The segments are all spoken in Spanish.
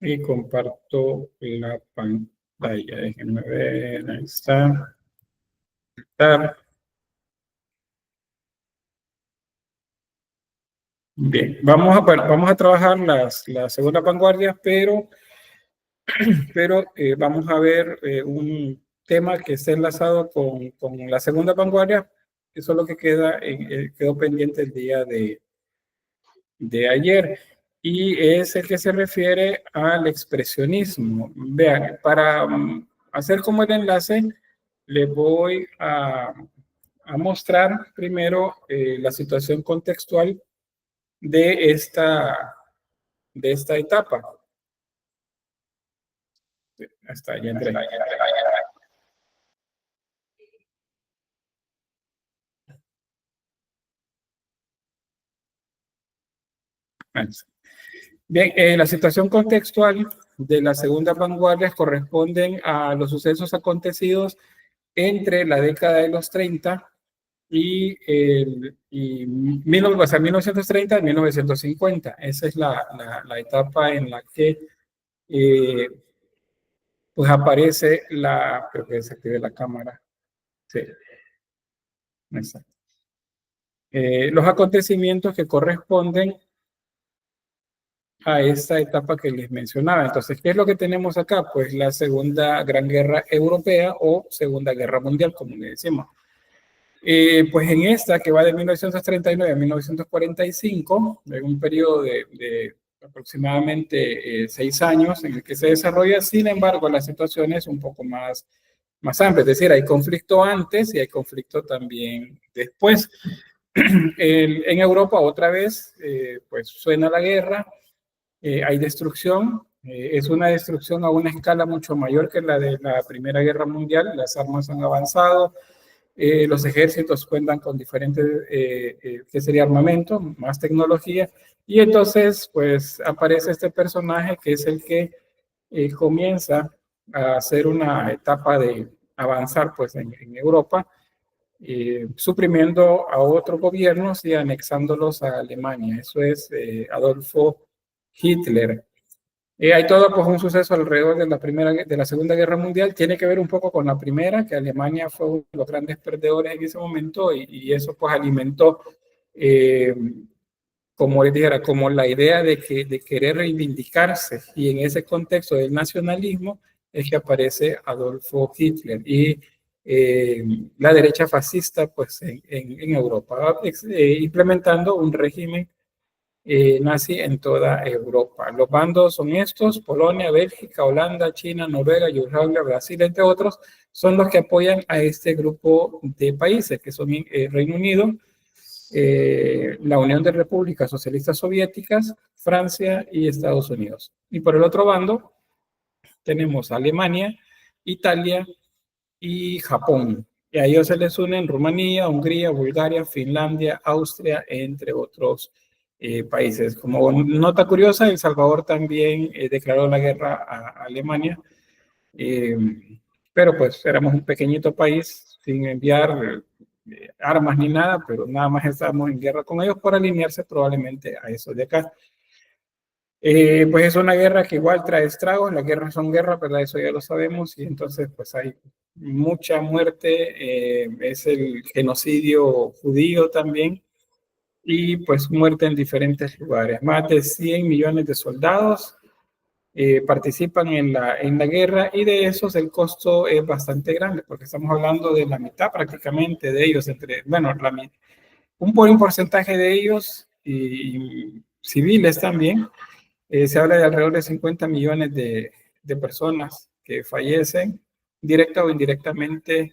Y comparto la pantalla. Déjenme ver, ahí está. Bien, vamos a trabajar las segundas vanguardias, pero vamos a ver un tema que está enlazado con la segunda vanguardia. Eso es lo que quedó pendiente el día de ayer. Y es el que se refiere al expresionismo. Vean, para hacer como el enlace, les voy a mostrar primero la situación contextual de esta etapa. Hasta ya entré. Bien, la situación contextual de las segundas vanguardias corresponden a los sucesos acontecidos entre la década de los 30 y 1930 y 1950. Esa es la etapa en la que pues aparece creo que desactivé la cámara. Sí, exacto. Los acontecimientos que corresponden a esta etapa que les mencionaba. Entonces, ¿qué es lo que tenemos acá? Pues la Segunda Gran Guerra Europea o Segunda Guerra Mundial, como le decimos. Pues en esta, que va de 1939 a 1945, en un periodo de aproximadamente 6 años en el que se desarrolla, sin embargo, la situación es un poco más amplia, es decir, hay conflicto antes y hay conflicto también después. En Europa, otra vez, pues suena la guerra, hay destrucción, es una destrucción a una escala mucho mayor que la de la Primera Guerra Mundial, las armas han avanzado, los ejércitos cuentan con diferentes, ¿qué sería armamento? Más tecnología, y entonces pues aparece este personaje que es el que comienza a hacer una etapa de avanzar pues en Europa, suprimiendo a otros gobiernos y anexándolos a Alemania. Eso es Adolfo Hitler. Hay todo pues, un suceso alrededor de la Segunda Guerra Mundial. Tiene que ver un poco con la primera, que Alemania fue uno de los grandes perdedores en ese momento y eso pues alimentó, como les dijera, como la idea de querer reivindicarse. Y en ese contexto del nacionalismo es que aparece Adolfo Hitler y la derecha fascista pues en Europa, implementando un régimen nazi en toda Europa. Los bandos son estos: Polonia, Bélgica, Holanda, China, Noruega, Yugoslavia, Brasil, entre otros, son los que apoyan a este grupo de países, que son Reino Unido, la Unión de Repúblicas Socialistas Soviéticas, Francia y Estados Unidos. Y por el otro bando tenemos Alemania, Italia y Japón. Y a ellos se les unen Rumanía, Hungría, Bulgaria, Finlandia, Austria, entre otros países. Como nota curiosa, El Salvador también declaró la guerra a Alemania, pero pues éramos un pequeñito país sin enviar armas ni nada, pero nada más estábamos en guerra con ellos por alinearse probablemente a eso de acá. Pues es una guerra que igual trae estragos, las guerras son guerras, ¿verdad? Eso ya lo sabemos, y entonces pues hay mucha muerte, es el genocidio judío también, y pues muerte en diferentes lugares. Más de 100 millones de soldados participan en la guerra, y de esos el costo es bastante grande, porque estamos hablando de la mitad prácticamente de ellos, bueno, un buen porcentaje de ellos, y civiles también. Se habla de alrededor de 50 millones de personas que fallecen directa o indirectamente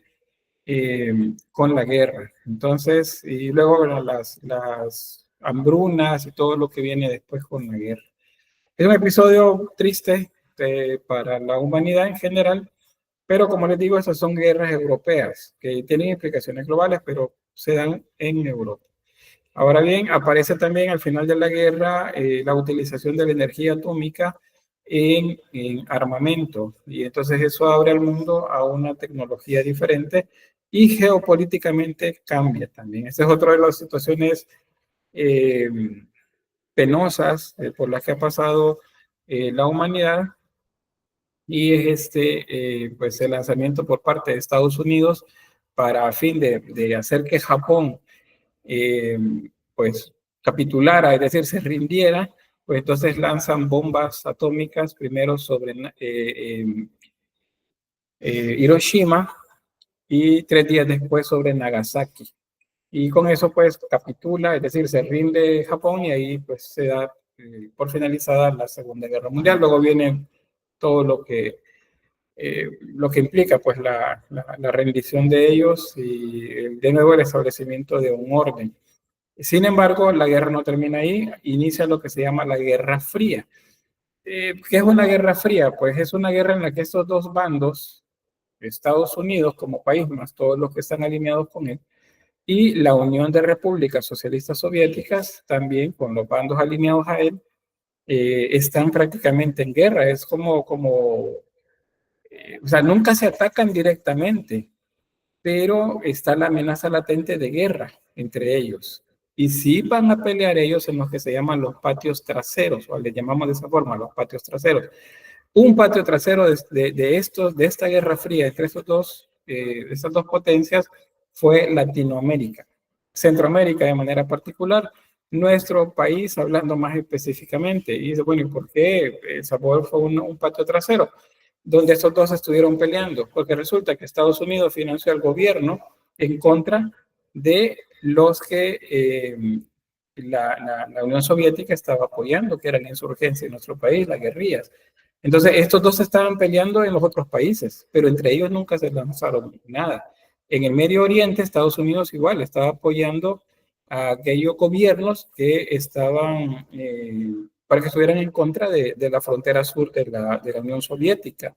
con la guerra. Entonces, y luego bueno, las hambrunas y todo lo que viene después con la guerra. Es un episodio triste para la humanidad en general, pero como les digo, esas son guerras europeas que tienen implicaciones globales, pero se dan en Europa. Ahora bien, aparece también al final de la guerra la utilización de la energía atómica en armamento, y entonces eso abre al mundo a una tecnología diferente y geopolíticamente cambia también. Esta es otra de las situaciones eh, penosas por las que ha pasado la humanidad, y es pues el lanzamiento por parte de Estados Unidos para a fin de hacer que Japón pues capitulara, es decir, se rindiera. Pues entonces lanzan bombas atómicas primero sobre Hiroshima y 3 días después sobre Nagasaki. Y con eso pues capitula, es decir, se rinde Japón, y ahí pues se da por finalizada la Segunda Guerra Mundial. Luego viene todo lo que implica pues la rendición de ellos y de nuevo el establecimiento de un orden. Sin embargo, la guerra no termina ahí, inicia lo que se llama la Guerra Fría. ¿Qué es una guerra fría? Pues es una guerra en la que estos dos bandos, Estados Unidos como país, más todos los que están alineados con él, y la Unión de Repúblicas Socialistas Soviéticas, también con los bandos alineados a él, están prácticamente en guerra. Es o sea, nunca se atacan directamente, pero está la amenaza latente de guerra entre ellos. Y sí van a pelear ellos en los que se llaman los patios traseros, o le llamamos de esa forma, los patios traseros. Un patio trasero de esta Guerra Fría entre estas dos potencias fue Latinoamérica. Centroamérica de manera particular, nuestro país hablando más específicamente. Y dice, bueno, ¿y por qué El Salvador fue un patio trasero? Donde estos dos estuvieron peleando, porque resulta que Estados Unidos financió al gobierno en contra de los que la Unión Soviética estaba apoyando, que era la insurgencia en nuestro país, las guerrillas. Entonces, estos dos estaban peleando en los otros países, pero entre ellos nunca se lanzaron nada. En el Medio Oriente, Estados Unidos igual estaba apoyando a aquellos gobiernos que estaban para que estuvieran en contra de la frontera sur de la Unión Soviética.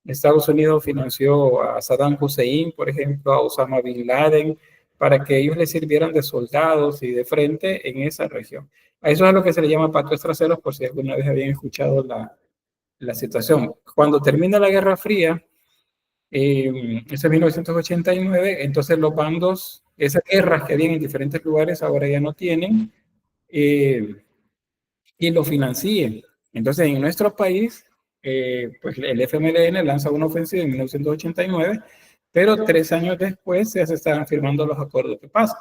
Estados Unidos financió a Saddam Hussein, por ejemplo, a Osama Bin Laden, para que ellos les sirvieran de soldados y de frente en esa región. A eso es a lo que se le llama patios traseros, por si alguna vez habían escuchado la situación. Cuando termina la Guerra Fría, eso es 1989, entonces los bandos, esas guerras que habían en diferentes lugares, ahora ya no tienen, y lo financien. Entonces, en nuestro país, pues el FMLN lanza una ofensiva en 1989, pero 3 años después ya se estaban firmando los acuerdos de paz.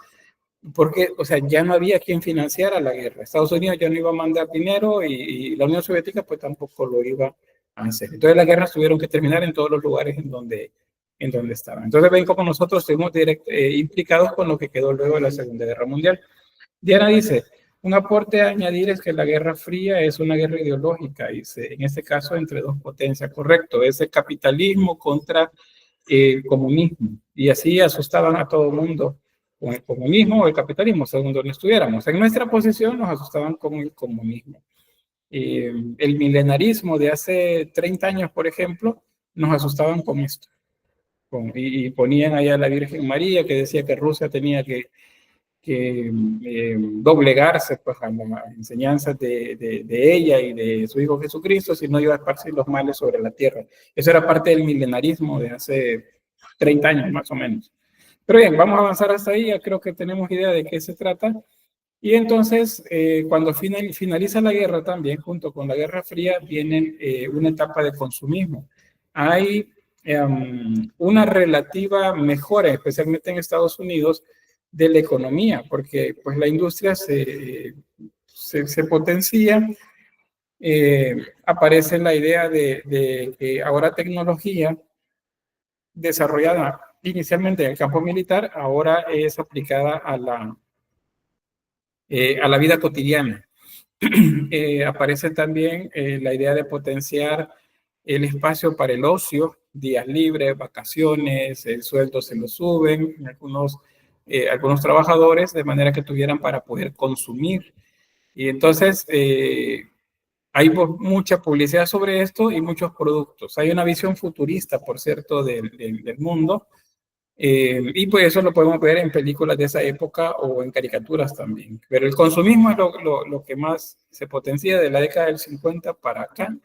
Porque, o sea, ya no había quien financiara la guerra. Estados Unidos ya no iba a mandar dinero y la Unión Soviética pues tampoco lo iba a hacer. Entonces las guerras tuvieron que terminar en todos los lugares en donde estaban. Entonces ven cómo nosotros estuvimos implicados con lo que quedó luego de la Segunda Guerra Mundial. Diana dice, un aporte a añadir es que la Guerra Fría es una guerra ideológica, dice, en este caso entre dos potencias, correcto, es el capitalismo contra el comunismo, y así asustaban a todo el mundo con el comunismo o el capitalismo, según donde estuviéramos. En nuestra posición nos asustaban con el comunismo. El milenarismo de hace 30 años, por ejemplo, nos asustaban con esto. Y ponían ahí a la Virgen María, que decía que Rusia tenía que doblegarse pues, a las enseñanzas de ella y de su Hijo Jesucristo, si no iba a esparcir los males sobre la tierra. Eso era parte del milenarismo de hace 30 años más o menos. Pero bien, vamos a avanzar hasta ahí, ya creo que tenemos idea de qué se trata. Y entonces, cuando finaliza la guerra también, junto con la Guerra Fría, viene una etapa de consumismo. Hay una relativa mejora, especialmente en Estados Unidos, de la economía, porque pues la industria se potencia, aparece la idea de que ahora tecnología desarrollada inicialmente en el campo militar, ahora es aplicada a la vida cotidiana. Aparece también la idea de potenciar el espacio para el ocio, días libres, vacaciones, el sueldo se lo suben, algunos trabajadores, de manera que tuvieran para poder consumir. Y entonces hay mucha publicidad sobre esto y muchos productos. Hay una visión futurista, por cierto, del mundo. Y pues eso lo podemos ver en películas de esa época o en caricaturas también. Pero el consumismo es lo que más se potencia de la década del 50 para acá.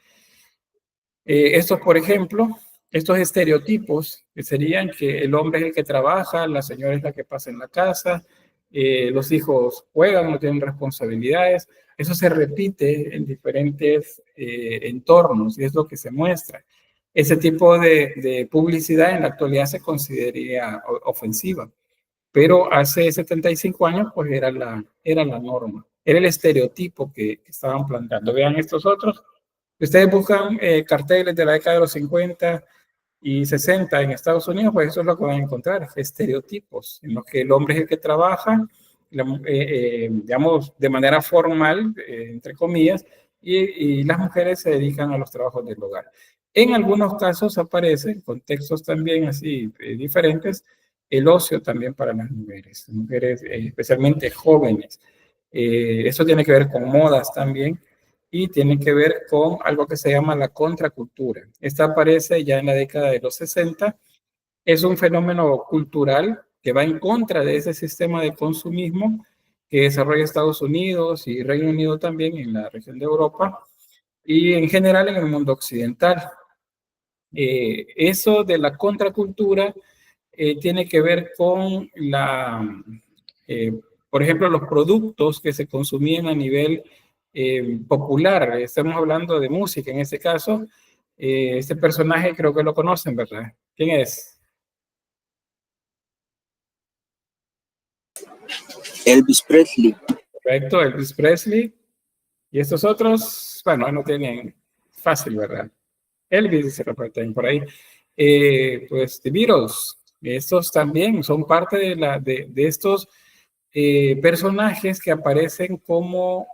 Estos, por ejemplo, estos estereotipos que serían que el hombre es el que trabaja, la señora es la que pasa en la casa, los hijos juegan, no tienen responsabilidades. Eso se repite en diferentes entornos y es lo que se muestra. Ese tipo de publicidad en la actualidad se consideraría ofensiva, pero hace 75 años pues era la norma, era el estereotipo que estaban plantando. Vean estos otros. Ustedes buscan carteles de la década de los 50 y 60 en Estados Unidos, pues eso es lo que van a encontrar, estereotipos en los que el hombre es el que trabaja, digamos, de manera formal, entre comillas, y las mujeres se dedican a los trabajos del hogar. En algunos casos aparece, contextos también así diferentes, el ocio también para las mujeres especialmente jóvenes. Eso tiene que ver con modas también y tiene que ver con algo que se llama la contracultura. Esta aparece ya en la década de los 60. Es un fenómeno cultural que va en contra de ese sistema de consumismo que desarrolla Estados Unidos y Reino Unido también en la región de Europa y en general en el mundo occidental. Eso de la contracultura tiene que ver con eh, por ejemplo, los productos que se consumían a nivel popular. Estamos hablando de música en este caso. Este personaje creo que lo conocen, ¿verdad? ¿Quién es? Elvis Presley. Correcto, Elvis Presley. Y estos otros, bueno, no tienen fácil, ¿verdad? Elvis se reparten por ahí. Pues The Beatles, estos también son parte de estos personajes que aparecen como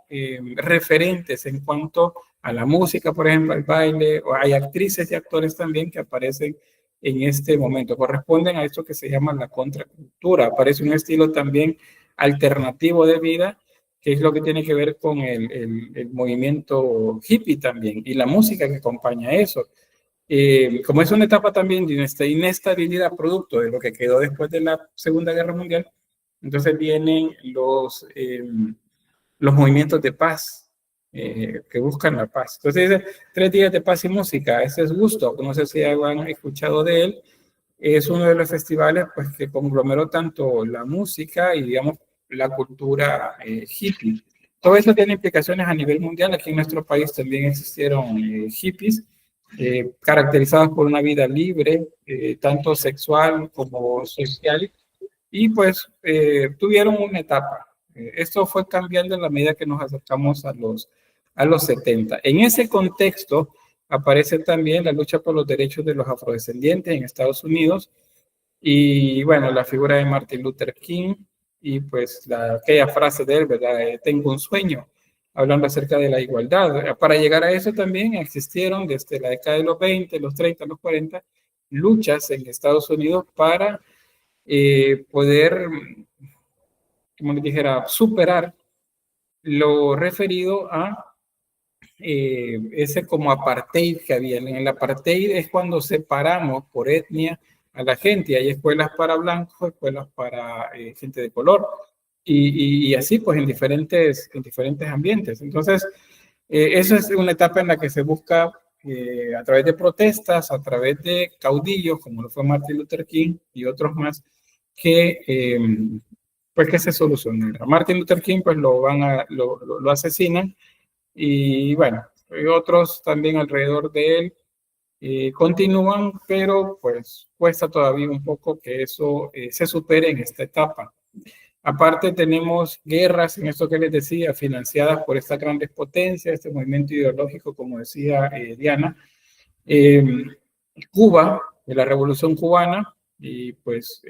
referentes en cuanto a la música, por ejemplo, al baile, o hay actrices y actores también que aparecen en este momento, corresponden a esto que se llama la contracultura. Aparece un estilo también alternativo de vida, que es lo que tiene que ver con el movimiento hippie también, y la música que acompaña eso. Como es una etapa también de inestabilidad producto de lo que quedó después de la Segunda Guerra Mundial, entonces vienen los movimientos de paz que buscan la paz. Entonces dice 3 días de paz y música. Ese es Woodstock, no sé si han escuchado de él. Es uno de los festivales pues, que conglomeró tanto la música y, digamos, la cultura hippie. Todo eso tiene implicaciones a nivel mundial. Aquí en nuestro país también existieron hippies caracterizados por una vida libre, tanto sexual como social, y pues tuvieron una etapa. Esto fue cambiando en la medida que nos acercamos a los 70. En ese contexto aparece también la lucha por los derechos de los afrodescendientes en Estados Unidos y bueno, la figura de Martin Luther King y pues aquella frase de él, ¿verdad? Tengo un sueño, hablando acerca de la igualdad. Para llegar a eso también existieron desde la década de los 20, los 30, los 40, luchas en Estados Unidos para poder, como les dijera, superar lo referido a ese como apartheid que había. En el apartheid es cuando separamos por etnia a la gente, y hay escuelas para blancos, escuelas para gente de color, y así pues en diferentes ambientes. Entonces, eso es una etapa en la que se busca a través de protestas, a través de caudillos, como lo fue Martin Luther King y otros más, que pues que se solucionara. A Martin Luther King pues lo asesinan y bueno, hay otros también alrededor de él continúan, pero pues cuesta todavía un poco que eso se supere en esta etapa. Aparte tenemos guerras, en esto que les decía, financiadas por estas grandes potencias, este movimiento ideológico, como decía Diana, Cuba, de la Revolución Cubana, y pues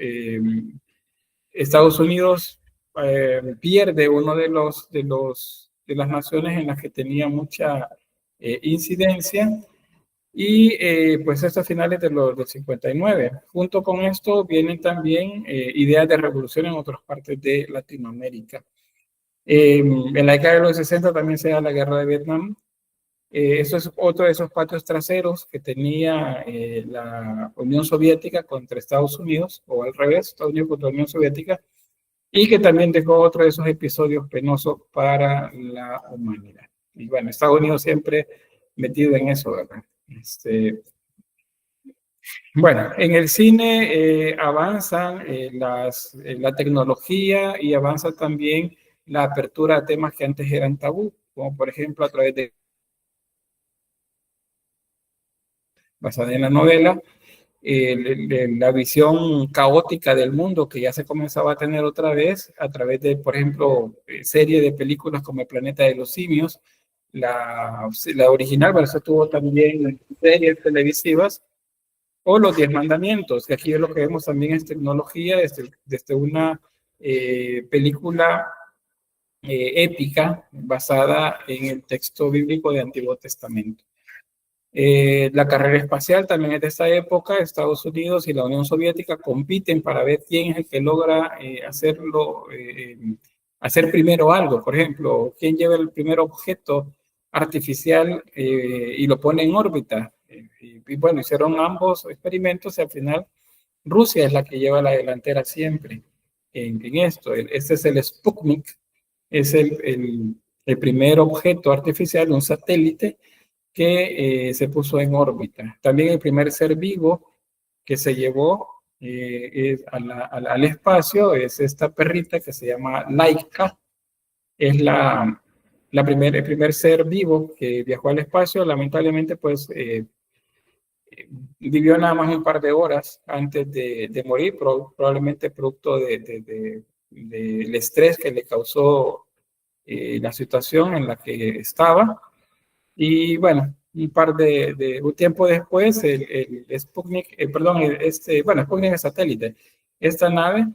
Estados Unidos pierde uno de las naciones en las que tenía mucha incidencia, y pues hasta finales del 59. Junto con esto vienen también ideas de revolución en otras partes de Latinoamérica. En la década de los 60 también se da la guerra de Vietnam. Eso es otro de esos patios traseros que tenía la Unión Soviética contra Estados Unidos, o al revés, Estados Unidos contra la Unión Soviética, y que también dejó otro de esos episodios penosos para la humanidad. Y bueno, Estados Unidos siempre metido en eso, ¿verdad? Bueno, en el cine avanzan la tecnología y avanza también la apertura a temas que antes eran tabú, como por ejemplo a través de, basada en la novela, la visión caótica del mundo que ya se comenzaba a tener otra vez a través de, por ejemplo, serie de películas como El planeta de los simios. La original, pero se tuvo también series televisivas, o Los Diez Mandamientos, que aquí lo que vemos también es tecnología desde una película épica basada en el texto bíblico de Antiguo Testamento. La carrera espacial también es de esta época. Estados Unidos y la Unión Soviética compiten para ver quién es el que logra hacer primero algo. Por ejemplo, quién lleva el primer objeto artificial y lo pone en órbita. Y bueno, hicieron ambos experimentos y al final Rusia es la que lleva la delantera siempre en esto. Este es el Sputnik, es el primer objeto artificial, un satélite que se puso en órbita. También el primer ser vivo que se llevó al espacio es esta perrita que se llama Laika. Es el primer ser vivo que viajó al espacio. Lamentablemente, pues vivió nada más un par de horas antes de morir, probablemente producto del estrés que le causó la situación en la que estaba. Y bueno, un tiempo después, el Sputnik, bueno, Sputnik es satélite. Esta nave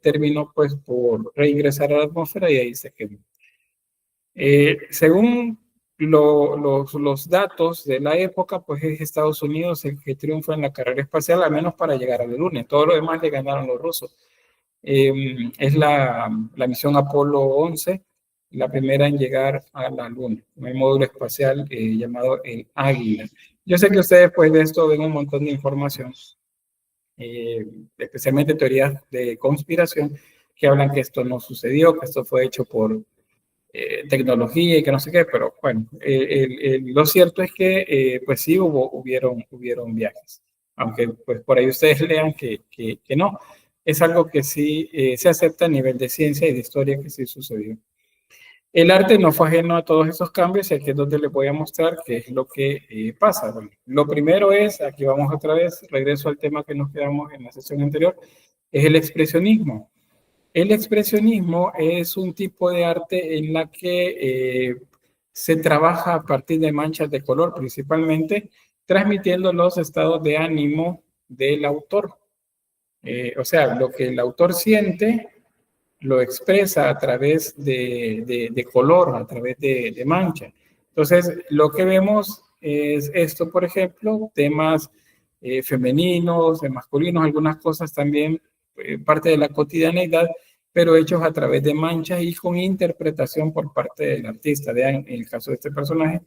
terminó pues por reingresar a la atmósfera y ahí se quedó. Según los datos de la época, pues es Estados Unidos el que triunfa en la carrera espacial, al menos para llegar a la Luna. Todo lo demás le ganaron los rusos. Es la misión Apolo 11, la primera en llegar a la Luna, un módulo espacial llamado el Águila. Yo sé que ustedes pues de esto ven un montón de información, especialmente teorías de conspiración que hablan que esto no sucedió, que esto fue hecho por tecnología y que no sé qué, pero bueno, lo cierto es que pues sí hubieron viajes, aunque pues por ahí ustedes lean que no. Es algo que sí se acepta a nivel de ciencia y de historia que sí sucedió. El arte no fue ajeno a todos esos cambios y aquí es donde les voy a mostrar qué es lo que pasa. Bueno, lo primero es, aquí vamos otra vez, regreso al tema que nos quedamos en la sesión anterior, es el expresionismo. El expresionismo es un tipo de arte en la que se trabaja a partir de manchas de color, principalmente transmitiendo los estados de ánimo del autor. O sea, lo que el autor siente lo expresa a través de color, a través de mancha. Entonces, lo que vemos es esto, por ejemplo, temas femeninos, masculinos, algunas cosas también parte de la cotidianeidad, pero hechos a través de manchas y con interpretación por parte del artista. Vean, en el caso de este personaje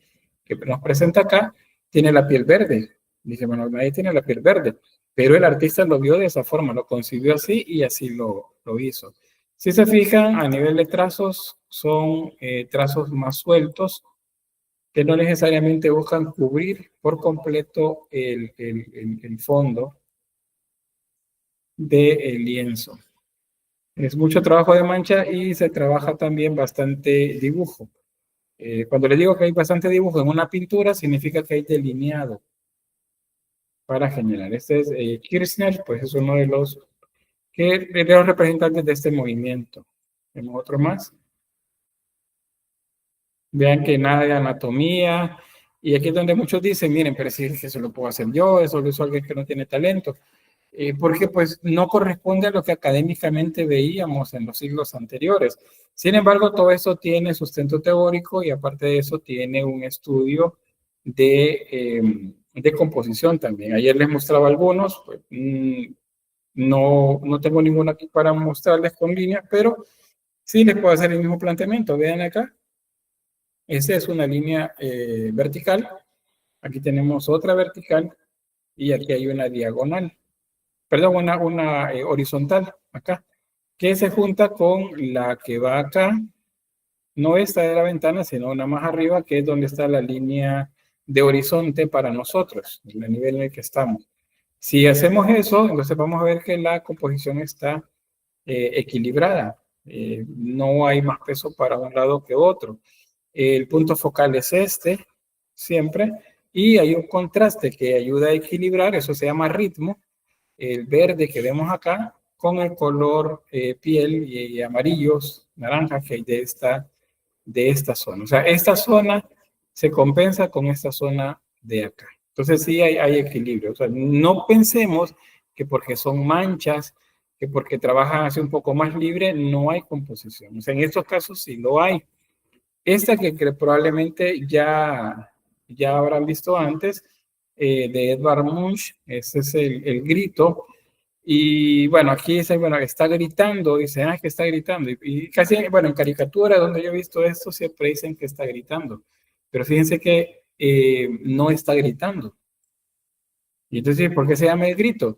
que nos presenta acá, tiene la piel verde. Dice, bueno, nadie tiene la piel verde, pero el artista lo vio de esa forma, lo concibió así y así lo hizo. Si se fijan, a nivel de trazos, son trazos más sueltos que no necesariamente buscan cubrir por completo el fondo del lienzo. Es mucho trabajo de mancha y se trabaja también bastante dibujo. Cuando les digo que hay bastante dibujo en una pintura, significa que hay delineado para generar. Este es Kirchner, pues es uno de los representantes de este movimiento. Tenemos otro más. Vean que nada de anatomía. Y aquí es donde muchos dicen, miren, pero si es que eso lo puedo hacer yo, eso lo hizo alguien que no tiene talento. Porque pues no corresponde a lo que académicamente veíamos en los siglos anteriores. Sin embargo, todo eso tiene sustento teórico y aparte de eso tiene un estudio de composición también. Ayer les mostraba algunos, pues, no tengo ninguno aquí para mostrarles con líneas, pero sí les puedo hacer el mismo planteamiento. Vean acá. Esa es una línea vertical. Aquí tenemos otra vertical y aquí hay una diagonal. Perdón, una horizontal acá, que se junta con la que va acá. No esta de la ventana, sino una más arriba, que es donde está la línea de horizonte para nosotros, el nivel en el que estamos. Si hacemos eso, entonces vamos a ver que la composición está equilibrada. No hay más peso para un lado que otro. El punto focal es este, siempre, y hay un contraste que ayuda a equilibrar, eso se llama ritmo, el verde que vemos acá, con el color piel y amarillos, naranjas que hay de esta zona. O sea, esta zona se compensa con esta zona de acá. Entonces sí hay equilibrio. O sea, no pensemos que porque son manchas, que porque trabajan así un poco más libre, no hay composición. O sea, en estos casos sí lo hay. Esta que probablemente ya habrán visto antes, de Edvard Munch, ese es el grito. Y bueno, aquí dice, bueno, está gritando, dice, que está gritando. Y casi, bueno, en caricatura donde yo he visto esto, siempre dicen que está gritando. Pero fíjense que no está gritando. Y entonces, ¿por qué se llama el grito?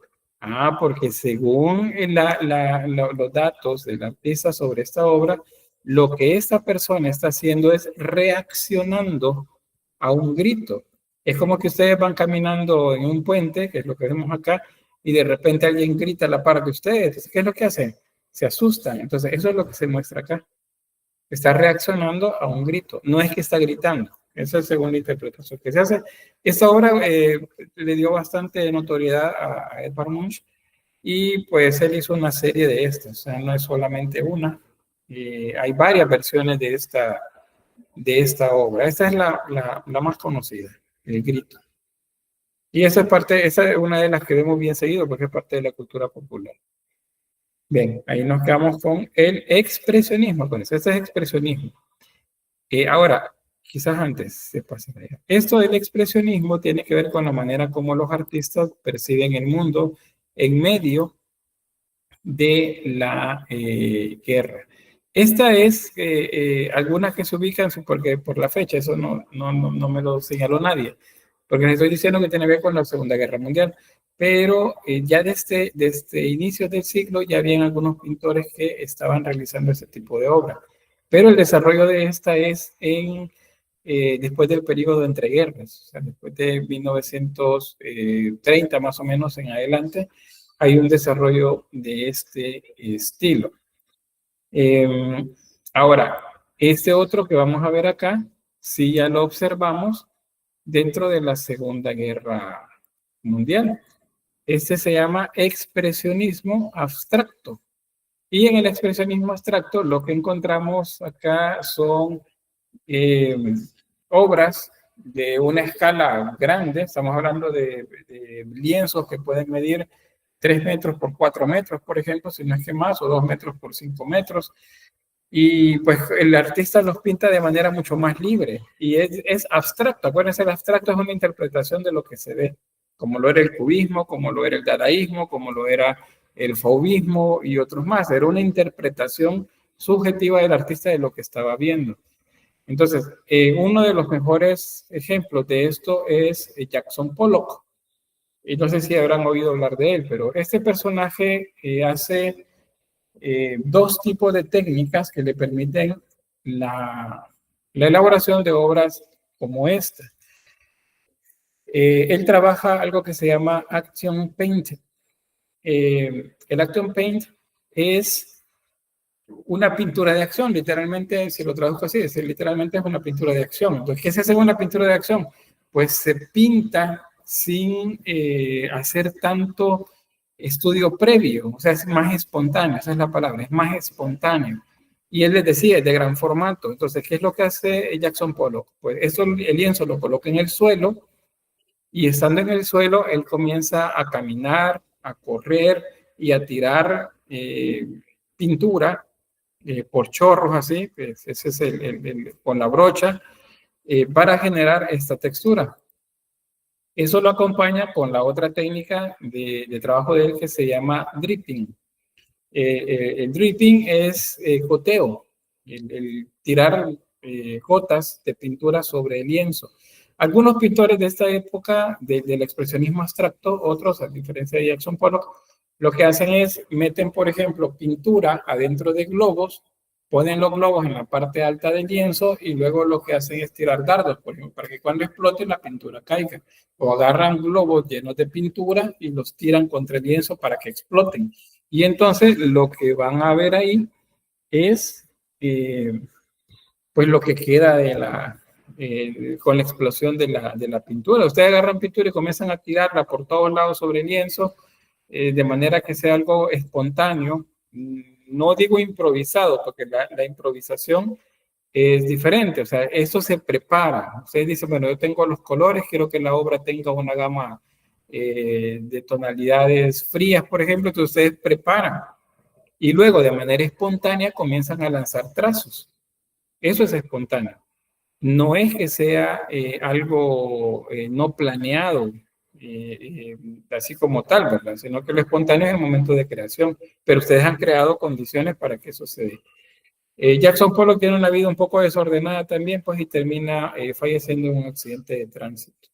Porque según los datos del artista sobre esta obra, lo que esta persona está haciendo es reaccionando a un grito. Es como que ustedes van caminando en un puente, que es lo que vemos acá, y de repente alguien grita a la par de ustedes. ¿Qué es lo que hacen? Se asustan. Entonces, eso es lo que se muestra acá. Está reaccionando a un grito. No es que está gritando. Eso es según la interpretación que se hace. Esta obra le dio bastante notoriedad a Edvard Munch y pues él hizo una serie de estas. O sea, no es solamente una. Hay varias versiones de esta obra. Esta es la más conocida, el grito. Y esa es una de las que vemos bien seguido porque es parte de la cultura popular. Bien, ahí nos quedamos con el expresionismo. Con eso, este es expresionismo. Ahora, quizás antes se pase allá. Esto del expresionismo tiene que ver con la manera como los artistas perciben el mundo en medio de la guerra. Esta es algunas que se ubican, porque por la fecha, eso no me lo señaló nadie, porque les estoy diciendo que tiene que ver con la Segunda Guerra Mundial, pero ya desde inicios del siglo ya habían algunos pintores que estaban realizando ese tipo de obra, pero el desarrollo de esta es después del periodo de entreguerras, o sea, después de 1930 más o menos en adelante, hay un desarrollo de este estilo. Ahora, este otro que vamos a ver acá, sí ya lo observamos dentro de la Segunda Guerra Mundial. Este se llama expresionismo abstracto. Y en el expresionismo abstracto lo que encontramos acá son obras de una escala grande. Estamos hablando de lienzos que pueden medir 3 metros por 4 metros, por ejemplo, si no es que más, o 2 metros por 5 metros. Y pues el artista los pinta de manera mucho más libre y es abstracto. Acuérdense, el abstracto es una interpretación de lo que se ve, como lo era el cubismo, como lo era el dadaísmo, como lo era el fauvismo y otros más. Era una interpretación subjetiva del artista de lo que estaba viendo. Entonces, uno de los mejores ejemplos de esto es Jackson Pollock. Y no sé si habrán oído hablar de él, pero este personaje hace dos tipos de técnicas que le permiten la elaboración de obras como esta. Él trabaja algo que se llama Action Paint. El Action Paint es una pintura de acción, literalmente, si lo traduzco así, literalmente es una pintura de acción. Entonces, ¿qué se hace en una pintura de acción? Pues se pinta sin hacer tanto estudio previo, o sea, es más espontáneo, esa es la palabra, es más espontáneo. Y él les decía, es de gran formato. Entonces, ¿qué es lo que hace Jackson Pollock? Pues eso, el lienzo lo coloca en el suelo y estando en el suelo, él comienza a caminar, a correr y a tirar pintura por chorros así, pues ese es con la brocha, para generar esta textura. Eso lo acompaña con la otra técnica de trabajo de él que se llama dripping. El dripping es goteo, el tirar gotas de pintura sobre el lienzo. Algunos pintores de esta época del expresionismo abstracto, otros, a diferencia de Jackson Pollock, lo que hacen es meten, por ejemplo, pintura adentro de globos ponen los globos en la parte alta del lienzo y luego lo que hacen es tirar dardos, por ejemplo, para que cuando explote la pintura caiga. O agarran globos llenos de pintura y los tiran contra el lienzo para que exploten. Y entonces lo que van a ver ahí es pues lo que queda con la explosión de la pintura. Ustedes agarran pintura y comienzan a tirarla por todos lados sobre el lienzo, de manera que sea algo espontáneo. No digo improvisado, porque la improvisación es diferente. O sea, eso se prepara. Ustedes dicen, bueno, yo tengo los colores, quiero que la obra tenga una gama de tonalidades frías, por ejemplo, entonces ustedes preparan. Y luego, de manera espontánea, comienzan a lanzar trazos. Eso es espontáneo. No es que sea algo no planeado, así como tal, ¿verdad? Sino que lo espontáneo es el momento de creación, pero ustedes han creado condiciones para que eso se dé. Jackson Pollock tiene una vida un poco desordenada también, pues, y termina falleciendo en un accidente de tránsito.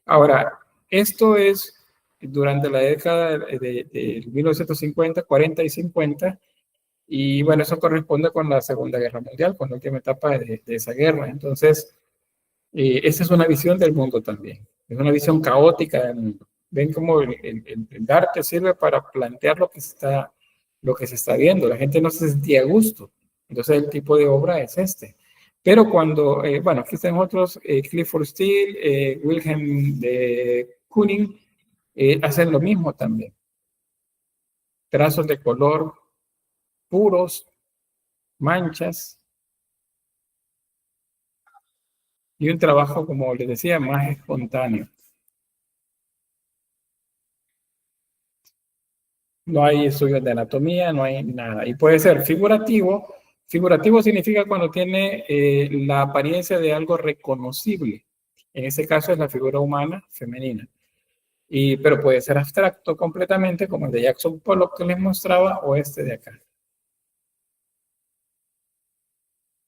Ahora, esto es durante la década de 1950, 40 y 50, y bueno, eso corresponde con la Segunda Guerra Mundial, con la última etapa de esa guerra. Entonces, esa es una visión del mundo también. Es una visión caótica del mundo. Ven cómo el arte sirve para plantear lo que se está viendo. La gente no se sentía a gusto. Entonces, el tipo de obra es este. Pero cuando, bueno, aquí están otros, Clifford Steele, Wilhelm de Kooning, hacen lo mismo también. Trazos de color puros, manchas, y un trabajo, como les decía, más espontáneo. No hay estudios de anatomía, no hay nada. Y puede ser figurativo. Figurativo significa cuando tiene la apariencia de algo reconocible. En este caso es la figura humana femenina. Pero puede ser abstracto completamente, como el de Jackson Pollock que les mostraba, o este de acá.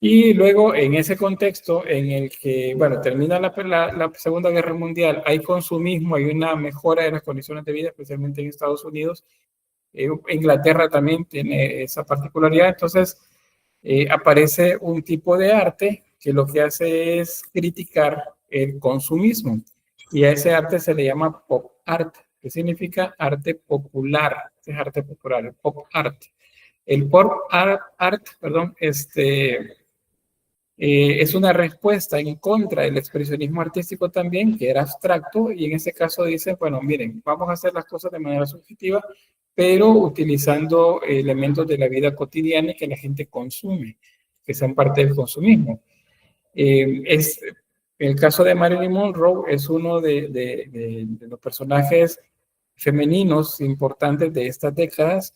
Y luego, en ese contexto en el que, bueno, termina la Segunda Guerra Mundial, hay consumismo, hay una mejora de las condiciones de vida, especialmente en Estados Unidos. Inglaterra también tiene esa particularidad. Entonces, aparece un tipo de arte que lo que hace es criticar el consumismo. Y a ese arte se le llama pop art, que significa arte popular. Es arte popular, el pop art. El pop art, perdón, es una respuesta en contra del expresionismo artístico también, que era abstracto, y en ese caso dice, bueno, miren, vamos a hacer las cosas de manera subjetiva, pero utilizando elementos de la vida cotidiana y que la gente consume, que sean parte del consumismo. El caso de Marilyn Monroe es uno de los personajes femeninos importantes de estas décadas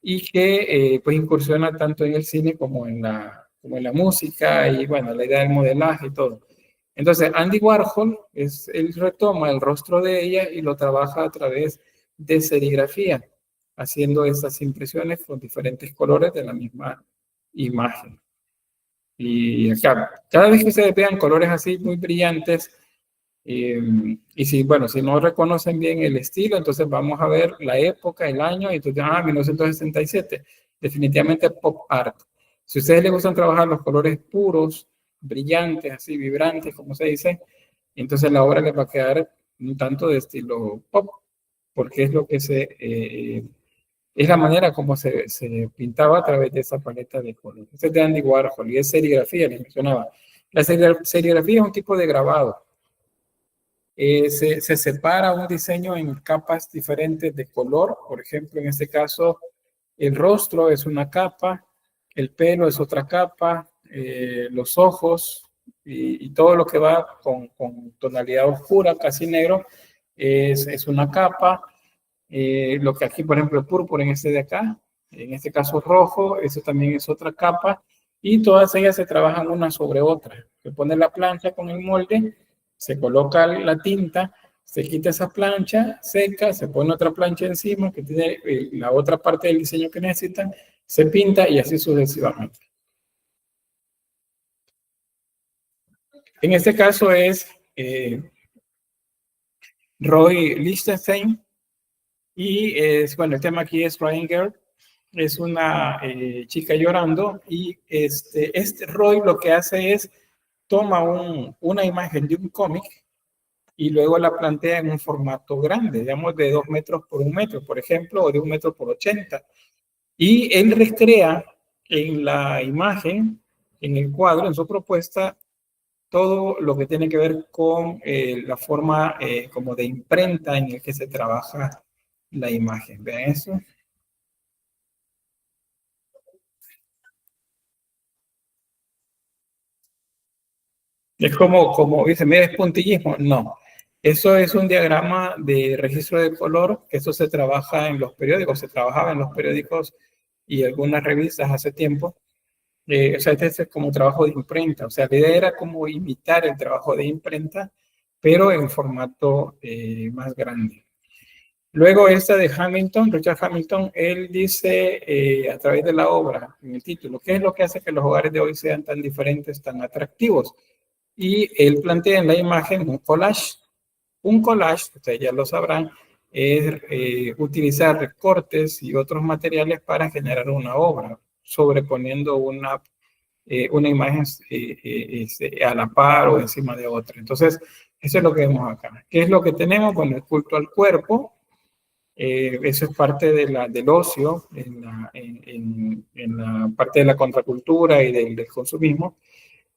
y que pues incursiona tanto en el cine como en la música y bueno, la idea del modelaje y todo. Entonces, Andy Warhol, él retoma el rostro de ella y lo trabaja a través de serigrafía, haciendo estas impresiones con diferentes colores de la misma imagen. Y acá, cada vez que ustedes vean colores así muy brillantes, y si, bueno, si no reconocen bien el estilo, entonces vamos a ver la época, el año, y entonces, 1967, definitivamente pop art. Si a ustedes les gustan trabajar los colores puros, brillantes, así, vibrantes, como se dice, entonces la obra les va a quedar un tanto de estilo pop, porque es lo que es la manera como se pintaba a través de esa paleta de colores. Este es de Andy Warhol y es serigrafía, les mencionaba. La serigrafía es un tipo de grabado. Se separa un diseño en capas diferentes de color. Por ejemplo, en este caso, el rostro es una capa, el pelo es otra capa, los ojos y todo lo que va con tonalidad oscura, casi negro, es una capa. Lo que aquí, por ejemplo, el púrpura en este de acá, en este caso rojo, eso también es otra capa, y todas ellas se trabajan una sobre otra. Se pone la plancha con el molde, se coloca la tinta, se quita esa plancha, seca, se pone otra plancha encima que tiene la otra parte del diseño que necesitan, se pinta y así sucesivamente. En este caso es Roy Lichtenstein, y bueno, el tema aquí es Crying Girl. es una chica llorando y Roy lo que hace es toma una imagen de un cómic y luego la plantea en un formato grande, digamos de 2 metros por 1 metro, por ejemplo, o de 1 metro por 80. Y él recrea en la imagen, en el cuadro, en su propuesta, todo lo que tiene que ver con la forma como de imprenta en el que se trabaja la imagen. ¿Vean eso? Es como dice, mira, es puntillismo. No, eso es un diagrama de registro de color, que eso se trabaja en los periódicos, se trabajaba en los periódicos y algunas revistas hace tiempo. O sea, este es como trabajo de imprenta. O sea, la idea era como imitar el trabajo de imprenta, pero en formato más grande. Luego esta de Hamilton, Richard Hamilton, él dice a través de la obra, en el título, ¿qué es lo que hace que los hogares de hoy sean tan diferentes, tan atractivos? Y él plantea en la imagen un collage. Un collage, ustedes ya lo sabrán, es utilizar recortes y otros materiales para generar una obra, sobreponiendo una imagen a la par o encima de otra. Entonces, eso es lo que vemos acá. ¿Qué es lo que tenemos? Bueno, el culto al cuerpo. Eso es parte del ocio en la parte de la contracultura y del consumismo.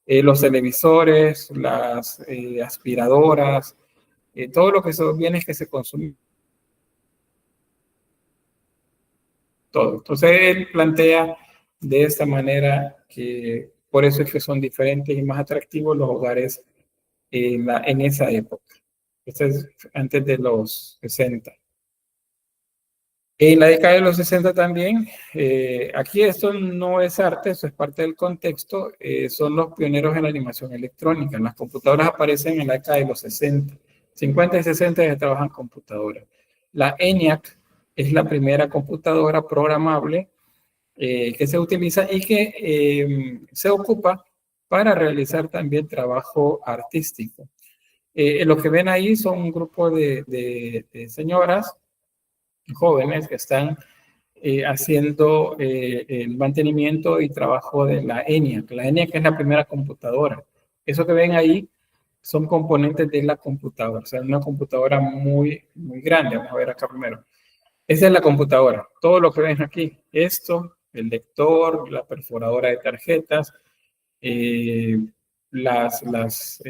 Los televisores, las aspiradoras, todo lo que son bienes que se consumen. Todo. Entonces él plantea de esta manera que por eso es que son diferentes y más atractivos los hogares en esa época. Esto es antes de los 60. En la década de los 60 también, aquí esto no es arte, eso es parte del contexto, son los pioneros en la animación electrónica. Las computadoras aparecen en la década de los 60. 50 y 60 ya trabajan computadoras. La ENIAC es la primera computadora programable que se utiliza y que se ocupa para realizar también trabajo artístico. Lo que ven ahí son un grupo de señoras jóvenes que están haciendo el mantenimiento y trabajo de la ENIAC. La ENIAC es la primera computadora. Eso que ven ahí son componentes de la computadora, o sea, una computadora muy, muy grande. Vamos a ver acá primero. Esa es la computadora. Todo lo que ven aquí, esto, el lector, la perforadora de tarjetas, los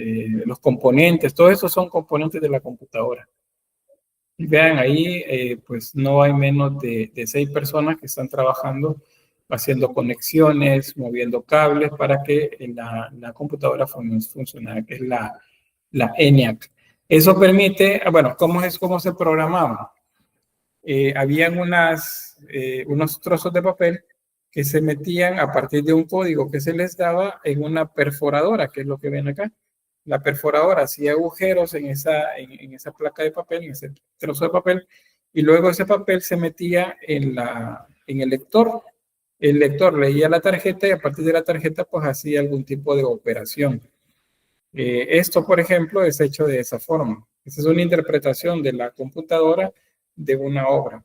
componentes, todo eso son componentes de la computadora. Y vean ahí, pues no hay menos de 6 personas que están trabajando, haciendo conexiones, moviendo cables para que la computadora funcione, que es la ENIAC. Eso permite, bueno, ¿cómo se programaba? Habían unos trozos de papel que se metían a partir de un código que se les daba en una perforadora, que es lo que ven acá. La perforadora hacía agujeros en esa placa de papel, en ese trozo de papel, y luego ese papel se metía en el lector. El lector leía la tarjeta y a partir de la tarjeta pues hacía algún tipo de operación. Esto, por ejemplo, es hecho de esa forma. Esa es una interpretación de la computadora de una obra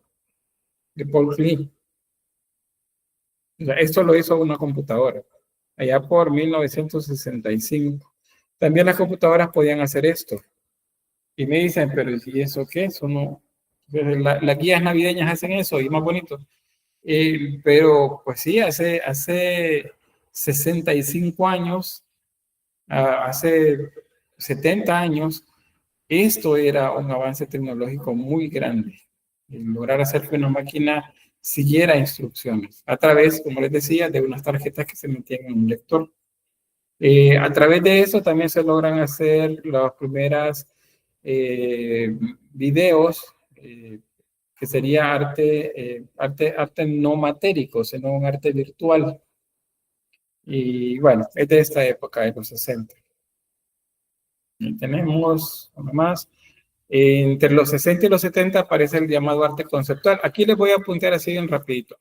de Paul Klee. O sea, esto lo hizo una computadora, allá por 1965. También las computadoras podían hacer esto. Y me dicen, pero ¿y eso qué? Eso no. Las guías navideñas hacen eso y más bonito. Pero pues sí, hace 65 años, hace 70 años, esto era un avance tecnológico muy grande. Lograr hacer que una máquina siguiera instrucciones a través, como les decía, de unas tarjetas que se metían en un lector. A través de eso también se logran hacer las primeras videos, que sería arte no matérico, sino un arte virtual. Y bueno, es de esta época, de los 60. Y tenemos uno más. Entre los 60 y los 70 aparece el llamado arte conceptual. Aquí les voy a apuntar así bien rapidito.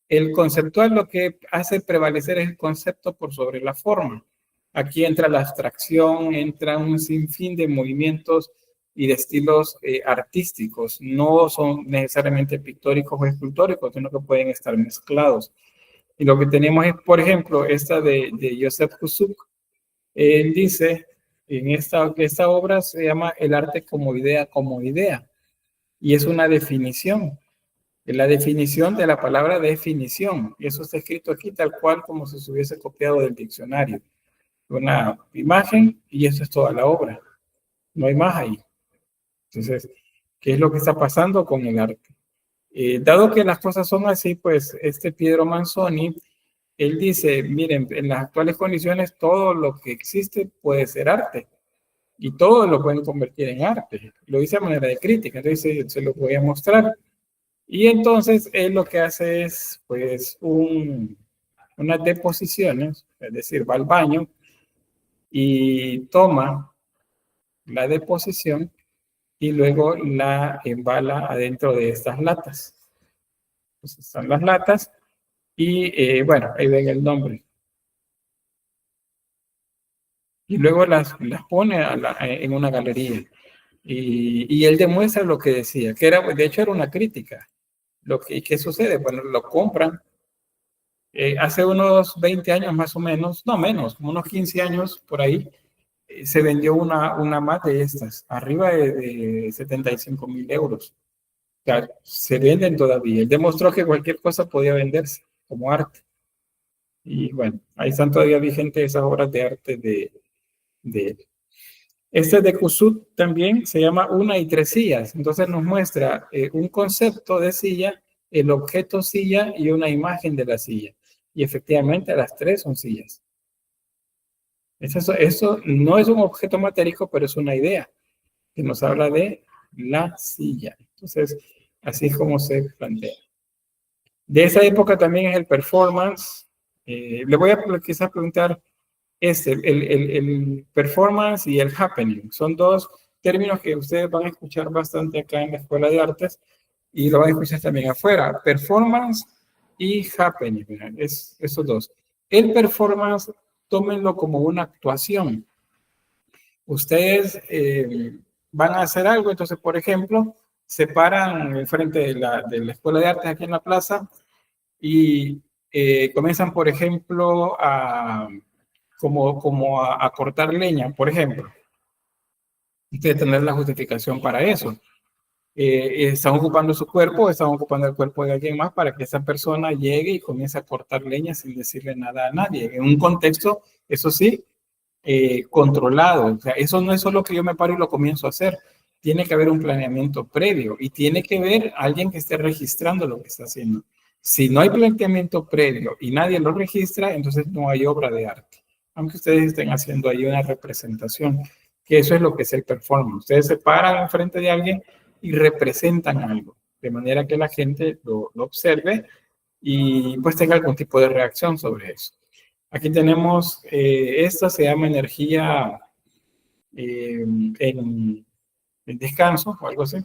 El conceptual lo que hace prevalecer es el concepto por sobre la forma. Aquí entra la abstracción, entra un sinfín de movimientos y de estilos artísticos. No son necesariamente pictóricos o escultóricos, sino que pueden estar mezclados. Y lo que tenemos es, por ejemplo, esta de Joseph Kosuth. Él dice, en esta obra se llama El arte como idea, y es una definición. La definición de la palabra definición. Y eso está escrito aquí tal cual como si se hubiese copiado del diccionario. Una imagen y eso es toda la obra. No hay más ahí. Entonces, ¿qué es lo que está pasando con el arte? Dado que las cosas son así, pues Pietro Manzoni, él dice, miren, en las actuales condiciones todo lo que existe puede ser arte. Y todo lo pueden convertir en arte. Lo dice a manera de crítica. Entonces, se lo voy a mostrar. Y entonces él lo que hace es, pues, unas deposiciones, es decir, va al baño y toma la deposición y luego la embala adentro de estas latas. Entonces están las latas y, bueno, ahí ven el nombre. Y luego las pone en una galería. Y él demuestra lo que decía, que era, de hecho era una crítica. ¿Qué sucede? Bueno, lo compran. Hace unos 20 años más o menos, no menos, como unos 15 años por ahí, se vendió una más de estas, arriba de 75.000 euros. O sea, se venden todavía. Él demostró que cualquier cosa podía venderse como arte. Y bueno, ahí están todavía vigentes esas obras de arte de él. Este de Kosuth también se llama Una y tres sillas. Entonces nos muestra un concepto de silla, el objeto silla y una imagen de la silla. Y efectivamente las tres son sillas. Eso no es un objeto matérico, pero es una idea que nos habla de la silla. Entonces, así es como se plantea. De esa época también es el performance. Le voy a quizás preguntar el performance y el happening. Son dos términos que ustedes van a escuchar bastante acá en la Escuela de Artes y lo van a escuchar también afuera. Performance y happening. Esos dos. El performance, tómenlo como una actuación. Ustedes van a hacer algo, entonces, por ejemplo, se paran enfrente de la Escuela de Artes aquí en la plaza y comienzan, por ejemplo, como a cortar leña, por ejemplo. Ustedes tener la justificación para eso. Están ocupando su cuerpo, están ocupando el cuerpo de alguien más para que esa persona llegue y comience a cortar leña sin decirle nada a nadie. En un contexto, eso sí, controlado. O sea, eso no es solo que yo me paro y lo comienzo a hacer. Tiene que haber un planeamiento previo y tiene que haber alguien que esté registrando lo que está haciendo. Si no hay planteamiento previo y nadie lo registra, entonces no hay obra de arte. Aunque ustedes estén haciendo ahí una representación, que eso es lo que es el performance. Ustedes se paran enfrente de alguien y representan algo, de manera que la gente lo observe y pues tenga algún tipo de reacción sobre eso. Aquí tenemos, esta se llama energía en descanso o algo así.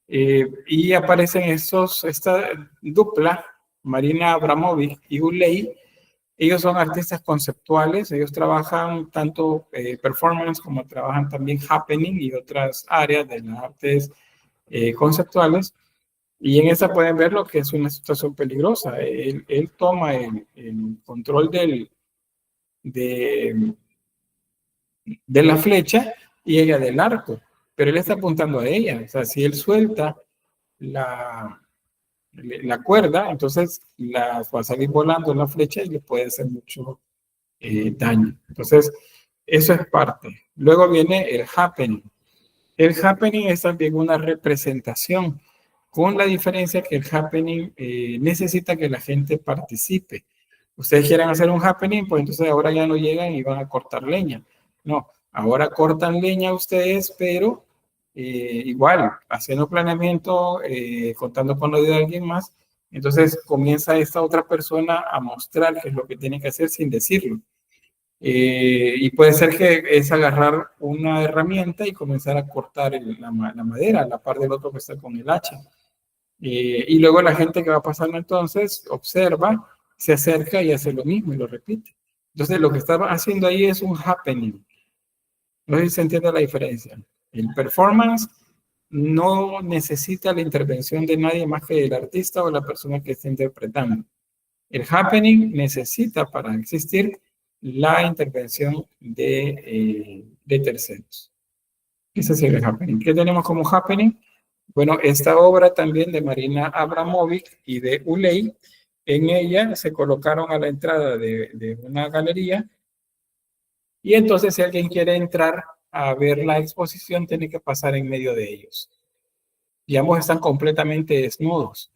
Y aparecen esta dupla, Marina Abramovic y Uley. Ellos son artistas conceptuales, ellos trabajan tanto performance como trabajan también happening y otras áreas de las artes conceptuales. Y en esa pueden ver lo que es una situación peligrosa. Él toma el control de la flecha y ella del arco, pero él está apuntando a ella. O sea, si él suelta la cuerda, entonces va a salir volando la flecha y le puede hacer mucho daño. Entonces, eso es parte. Luego viene el happening. El happening es también una representación, con la diferencia que el happening necesita que la gente participe. Ustedes quieren hacer un happening, pues entonces ahora ya no llegan y van a cortar leña. No, ahora cortan leña ustedes, pero igual, haciendo planeamiento, contando con la ayuda de alguien más, entonces comienza esta otra persona a mostrar qué es lo que tiene que hacer sin decirlo. Y puede ser que es agarrar una herramienta y comenzar a cortar la madera a la par del otro que está con el hacha. Y luego la gente que va pasando entonces observa, se acerca y hace lo mismo y lo repite. Entonces lo que está haciendo ahí es un happening. No sé si se entiende la diferencia. El performance no necesita la intervención de nadie más que el artista o la persona que está interpretando. El happening necesita para existir la intervención de terceros. Ese es el happening. ¿Qué tenemos como happening? Bueno, esta obra también de Marina Abramovic y de Uley, en ella se colocaron a la entrada de una galería y entonces si alguien quiere entrar a ver la exposición tiene que pasar en medio de ellos. Y ambos están completamente desnudos.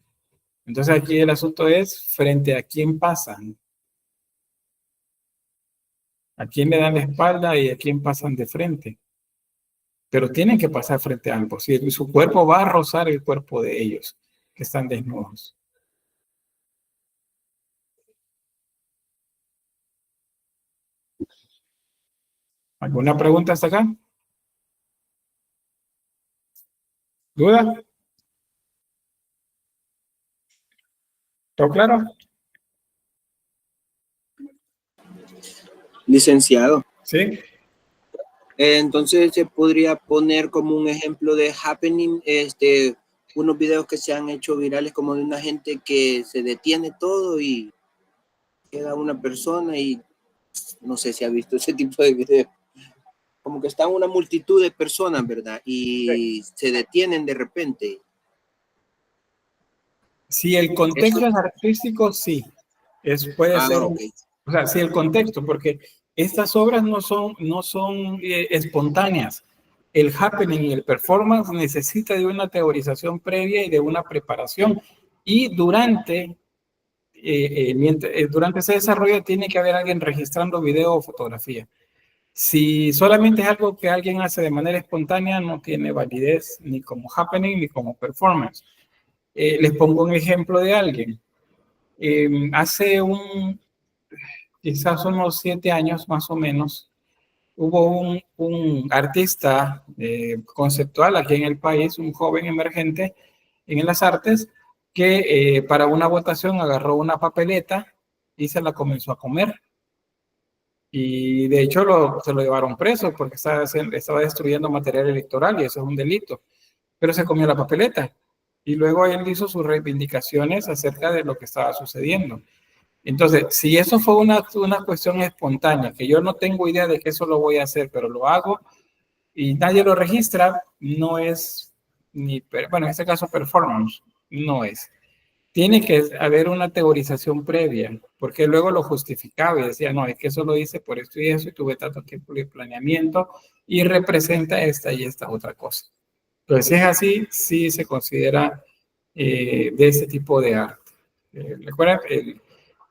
Entonces aquí el asunto es frente a quién pasan, a quién le dan la espalda y a quién pasan de frente. Pero tienen que pasar frente a ambos. Si su cuerpo va a rozar el cuerpo de ellos, que están desnudos. ¿Alguna pregunta hasta acá? ¿Duda? ¿Todo claro? Licenciado. Sí. Entonces se podría poner como un ejemplo de happening, unos videos que se han hecho virales como de una gente que se detiene todo y queda una persona y no sé si ha visto ese tipo de videos. Como que están una multitud de personas, ¿verdad? Y se detienen de repente. Si el contexto es artístico, sí. Puede ser, Okay. o sea, si el contexto, porque estas obras no son espontáneas. El happening y el performance necesita de una teorización previa y de una preparación. Y durante ese desarrollo tiene que haber alguien registrando video o fotografía. Si solamente es algo que alguien hace de manera espontánea, no tiene validez ni como happening ni como performance. Les pongo un ejemplo de alguien. Hace quizás unos 7 años más o menos, hubo un artista conceptual aquí en el país, un joven emergente en las artes, que para una votación agarró una papeleta y se la comenzó a comer. Y de hecho se lo llevaron preso porque estaba destruyendo material electoral y eso es un delito. Pero se comió la papeleta. Y luego él hizo sus reivindicaciones acerca de lo que estaba sucediendo. Entonces, si eso fue una cuestión espontánea, que yo no tengo idea de que eso lo voy a hacer, pero lo hago y nadie lo registra, no es bueno, en este caso performance, no es. Tiene que haber una teorización previa, porque luego lo justificaba y decía, no, es que eso lo hice por esto y eso, y tuve tanto tiempo de planeamiento y representa esta y esta otra cosa. Entonces, si es así, sí se considera de ese tipo de arte. Recuerda,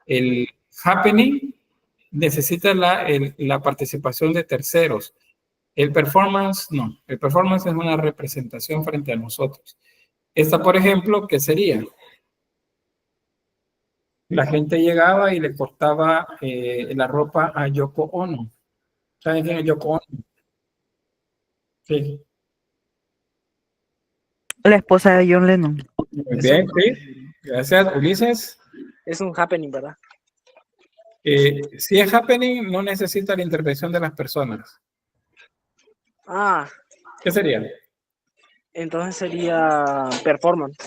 el happening necesita la participación de terceros. El performance, no. El performance es una representación frente a nosotros. Esta, por ejemplo, ¿qué sería? La gente llegaba y le cortaba la ropa a Yoko Ono. ¿Saben quién es Yoko Ono? Sí. La esposa de John Lennon. Muy bien, sí. Gracias, Ulises. Es un happening, ¿verdad? Si es happening, no necesita la intervención de las personas. Ah, ¿Qué sería? entonces sería performance.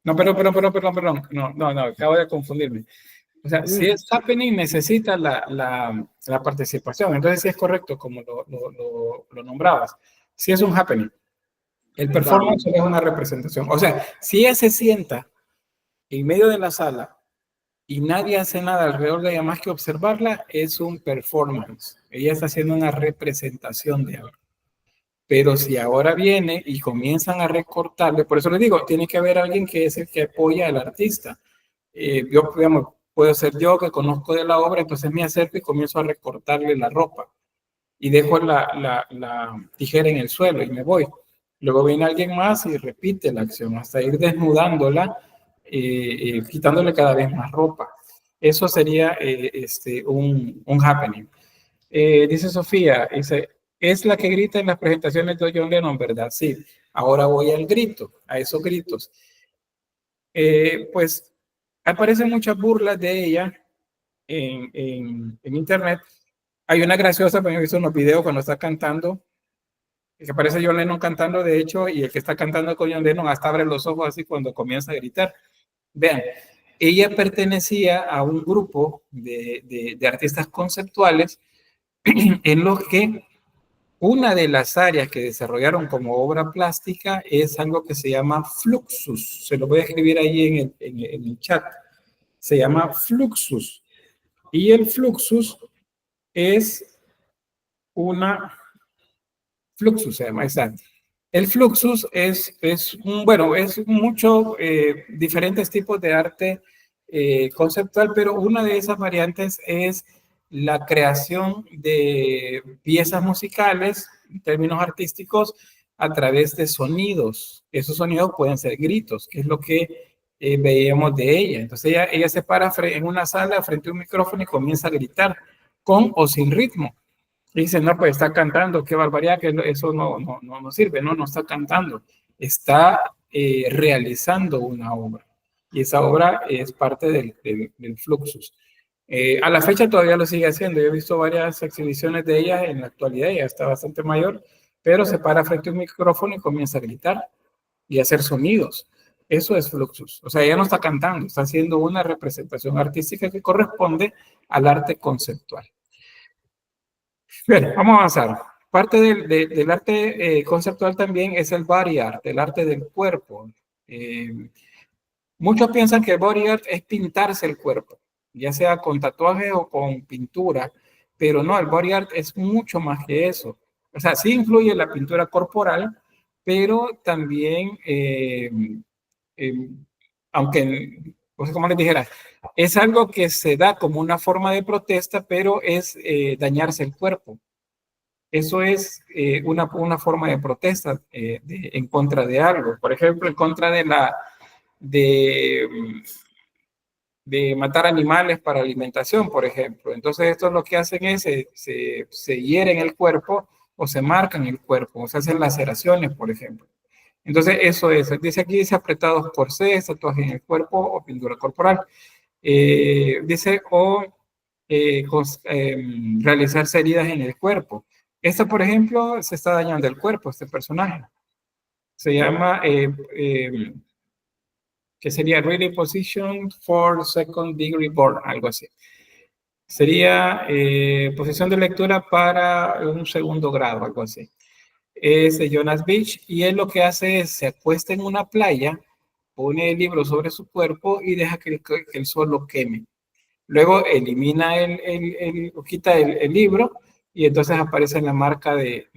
No, perdón. No, acabo de confundirme. O sea, si es happening, necesita la participación. Entonces, sí es correcto, como lo nombrabas. Si es un happening. El performance es una representación. O sea, si ella se sienta en medio de la sala y nadie hace nada alrededor de ella más que observarla, es un performance. Ella está haciendo una representación de algo. Pero si ahora viene y comienzan a recortarle, por eso les digo, tiene que haber alguien que es el que apoya al artista. Yo, digamos, puedo ser yo que conozco de la obra, entonces me acerco y comienzo a recortarle la ropa y dejo la tijera en el suelo y me voy. Luego viene alguien más y repite la acción hasta ir desnudándola, quitándole cada vez más ropa. Eso sería un happening. Dice Sofía, es la que grita en las presentaciones de John Lennon, ¿verdad? Sí. Ahora voy al grito, a esos gritos. Pues aparecen muchas burlas de ella en internet. Hay una graciosa, porque he visto unos videos cuando está cantando que aparece John Lennon cantando, de hecho, y el que está cantando con John Lennon hasta abre los ojos así cuando comienza a gritar. Vean, ella pertenecía a un grupo de artistas conceptuales en los que una de las áreas que desarrollaron como obra plástica es algo que se llama fluxus. Se lo voy a escribir ahí en el chat. Se llama fluxus. Y el fluxus es una... Fluxus se llama, exacto. El fluxus bueno, es mucho diferentes tipos de arte conceptual, pero una de esas variantes es la creación de piezas musicales, en términos artísticos, a través de sonidos. Esos sonidos pueden ser gritos, que es lo que veíamos de ella. Entonces ella se para en una sala frente a un micrófono y comienza a gritar, con o sin ritmo. Y dicen, no, pues está cantando, qué barbaridad, que eso no sirve, no está cantando, está realizando una obra. Y esa obra es parte del Fluxus. A la fecha todavía lo sigue haciendo. Yo he visto varias exhibiciones de ella en la actualidad, ella está bastante mayor, pero se para frente a un micrófono y comienza a gritar y a hacer sonidos. Eso es Fluxus. O sea, ella no está cantando, está haciendo una representación artística que corresponde al arte conceptual. Bien, vamos a avanzar. Parte del arte conceptual también es el body art, el arte del cuerpo. Muchos piensan que body art es pintarse el cuerpo, ya sea con tatuaje o con pintura, pero no, el body art es mucho más que eso. O sea, sí incluye la pintura corporal, pero también, aunque, no sé cómo les dijera, es algo que se da como una forma de protesta, pero es dañarse el cuerpo. Eso es una forma de protesta en contra de algo. Por ejemplo, en contra de matar animales para alimentación, por ejemplo. Entonces, esto lo que hacen es se hieren el cuerpo o se marcan el cuerpo, o se hacen laceraciones, por ejemplo. Entonces, eso es. Dice aquí, dice apretados corsés, tatuajes en el cuerpo o pintura corporal. Dice, o realizarse heridas en el cuerpo. Esta, por ejemplo, se está dañando el cuerpo, este personaje. Se llama, que sería Reading Position for Second Degree Burn, algo así. Sería posición de lectura para un segundo grado, algo así. Es de Jonas Beach y él lo que hace es se acuesta en una playa, pone el libro sobre su cuerpo y deja que el sol lo queme. Luego elimina quita el libro y entonces aparece la marca de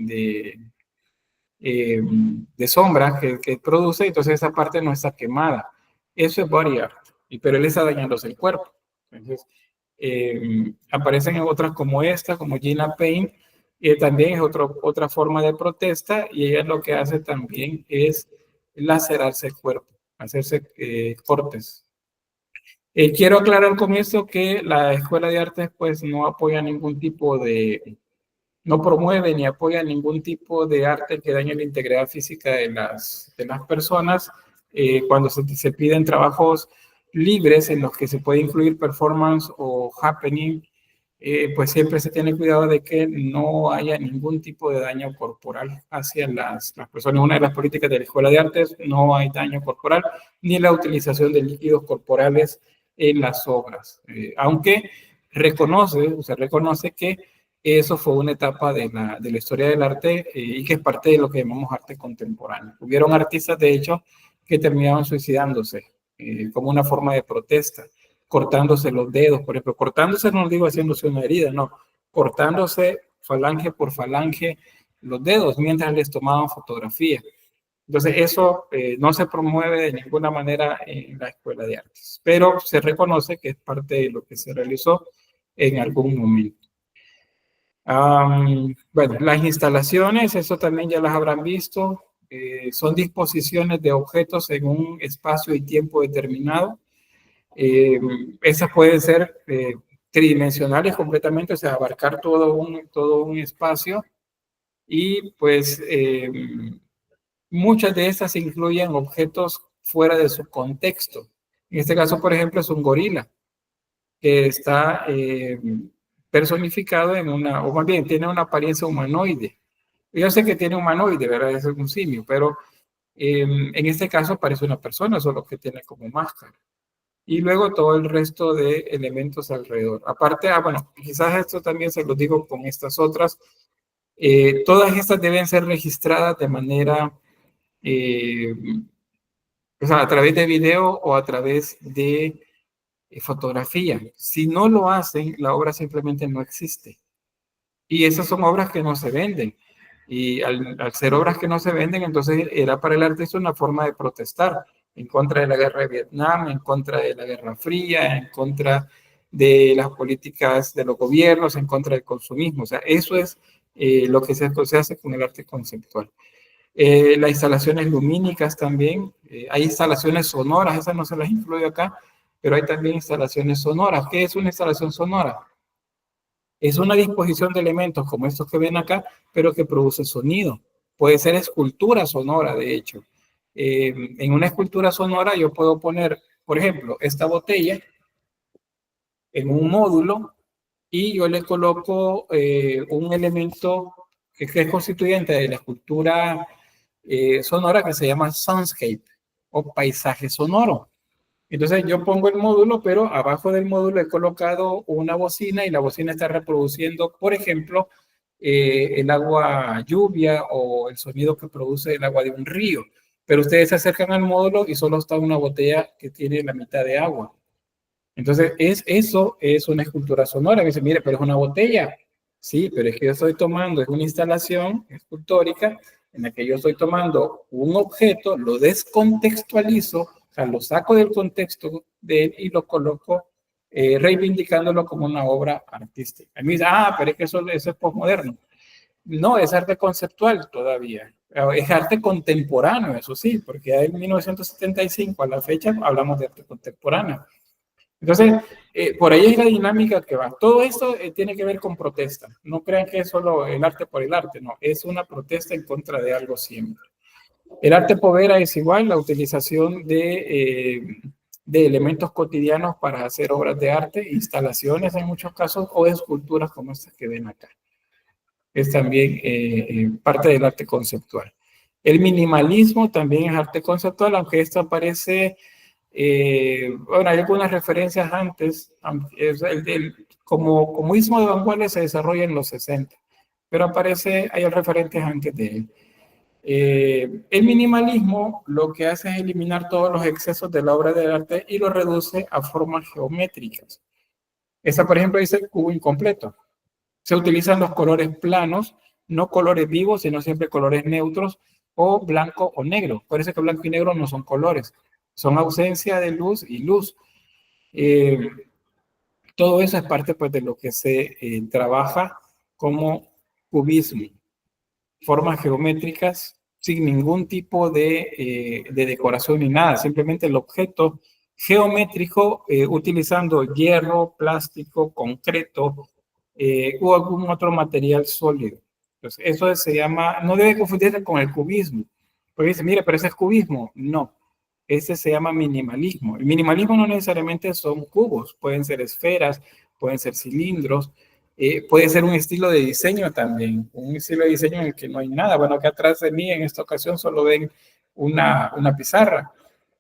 sombra que produce, entonces esa parte no está quemada. Eso es body art, pero él está dañándose el cuerpo. Entonces, aparecen otras como esta, como Gina Payne, y también es otra forma de protesta, y ella lo que hace también es lacerarse el cuerpo, hacerse cortes. Quiero aclarar con esto que la Escuela de Artes pues no apoya ningún tipo no promueve ni apoya ningún tipo de arte que dañe la integridad física de las personas. Cuando se piden trabajos libres en los que se puede incluir performance o happening, pues siempre se tiene cuidado de que no haya ningún tipo de daño corporal hacia las personas. Una de las políticas de la Escuela de Artes, no hay daño corporal ni la utilización de líquidos corporales en las obras. Aunque se reconoce que eso fue una etapa de la historia del arte y que es parte de lo que llamamos arte contemporáneo. Hubieron artistas, de hecho, que terminaron suicidándose como una forma de protesta, cortándose los dedos, por ejemplo. Cortándose no digo haciéndose una herida, no. Cortándose falange por falange los dedos mientras les tomaban fotografía. Entonces, eso no se promueve de ninguna manera en la Escuela de Artes, pero se reconoce que es parte de lo que se realizó en algún momento. Bueno, las instalaciones, eso también ya las habrán visto, son disposiciones de objetos en un espacio y tiempo determinado. Esas pueden ser tridimensionales completamente, o sea, abarcar todo un espacio y pues muchas de estas incluyen objetos fuera de su contexto. En este caso, por ejemplo, es un gorila que está personificado o más bien tiene una apariencia humanoide. Yo sé que tiene humanoide, ¿verdad? Es un simio, pero en este caso parece una persona, solo que tiene como máscara. Y luego todo el resto de elementos alrededor. Aparte, bueno, quizás esto también se lo digo con estas otras. Todas estas deben ser registradas de manera, eh, o sea, a través de video o a través de fotografía. Si no lo hacen, la obra simplemente no existe. Y esas son obras que no se venden. Y al ser obras que no se venden, entonces era para el artista una forma de protestar en contra de la guerra de Vietnam, en contra de la Guerra Fría, en contra de las políticas de los gobiernos, en contra del consumismo. O sea, eso es lo que se hace con el arte conceptual. Las instalaciones lumínicas también, hay instalaciones sonoras, esas no se las incluyo acá, pero hay también instalaciones sonoras. ¿Qué es una instalación sonora? Es una disposición de elementos como estos que ven acá, pero que produce sonido. Puede ser escultura sonora, de hecho. En una escultura sonora yo puedo poner, por ejemplo, esta botella en un módulo y yo le coloco un elemento que es constituyente de la escultura sonora que se llama soundscape o paisaje sonoro. Entonces yo pongo el módulo, pero abajo del módulo he colocado una bocina y la bocina está reproduciendo, por ejemplo, el agua lluvia o el sonido que produce el agua de un río. Pero ustedes se acercan al módulo y solo está una botella que tiene la mitad de agua. Entonces, eso es una escultura sonora. Me dice, mire, pero es una botella. Sí, pero es que yo estoy tomando, es una instalación escultórica en la que yo estoy tomando un objeto, lo descontextualizo, o sea, lo saco del contexto de él y lo coloco reivindicándolo como una obra artística. A mí dice, pero es que eso es posmoderno. No, es arte conceptual todavía. Es arte contemporáneo, eso sí, porque en 1975 a la fecha hablamos de arte contemporáneo. Entonces, por ahí es la dinámica que va. Todo esto tiene que ver con protesta. No crean que es solo el arte por el arte, no. Es una protesta en contra de algo siempre. El arte povera es igual, la utilización de elementos cotidianos para hacer obras de arte, instalaciones en muchos casos, o esculturas como estas que ven acá. Es también parte del arte conceptual. El minimalismo también es arte conceptual, aunque esto aparece... bueno, hay algunas referencias antes, como comunismo de vanguardia se desarrolla en los 60, pero hay referentes antes de él. El minimalismo lo que hace es eliminar todos los excesos de la obra de arte y lo reduce a formas geométricas. Esta, por ejemplo, dice cubo incompleto. Se utilizan los colores planos, no colores vivos, sino siempre colores neutros o blanco o negro. Parece que blanco y negro no son colores, son ausencia de luz y luz. Todo eso es parte pues, de lo que se trabaja como cubismo. Formas geométricas sin ningún tipo de decoración ni nada, simplemente el objeto geométrico utilizando hierro, plástico, concreto o algún otro material sólido. Entonces, eso se llama, no debe confundirse con el cubismo, porque dice, mire, pero ese es cubismo. No, ese se llama minimalismo. El minimalismo no necesariamente son cubos, pueden ser esferas, pueden ser cilindros, puede ser un estilo de diseño también, un estilo de diseño en el que no hay nada. Bueno, acá atrás de mí en esta ocasión solo ven una pizarra.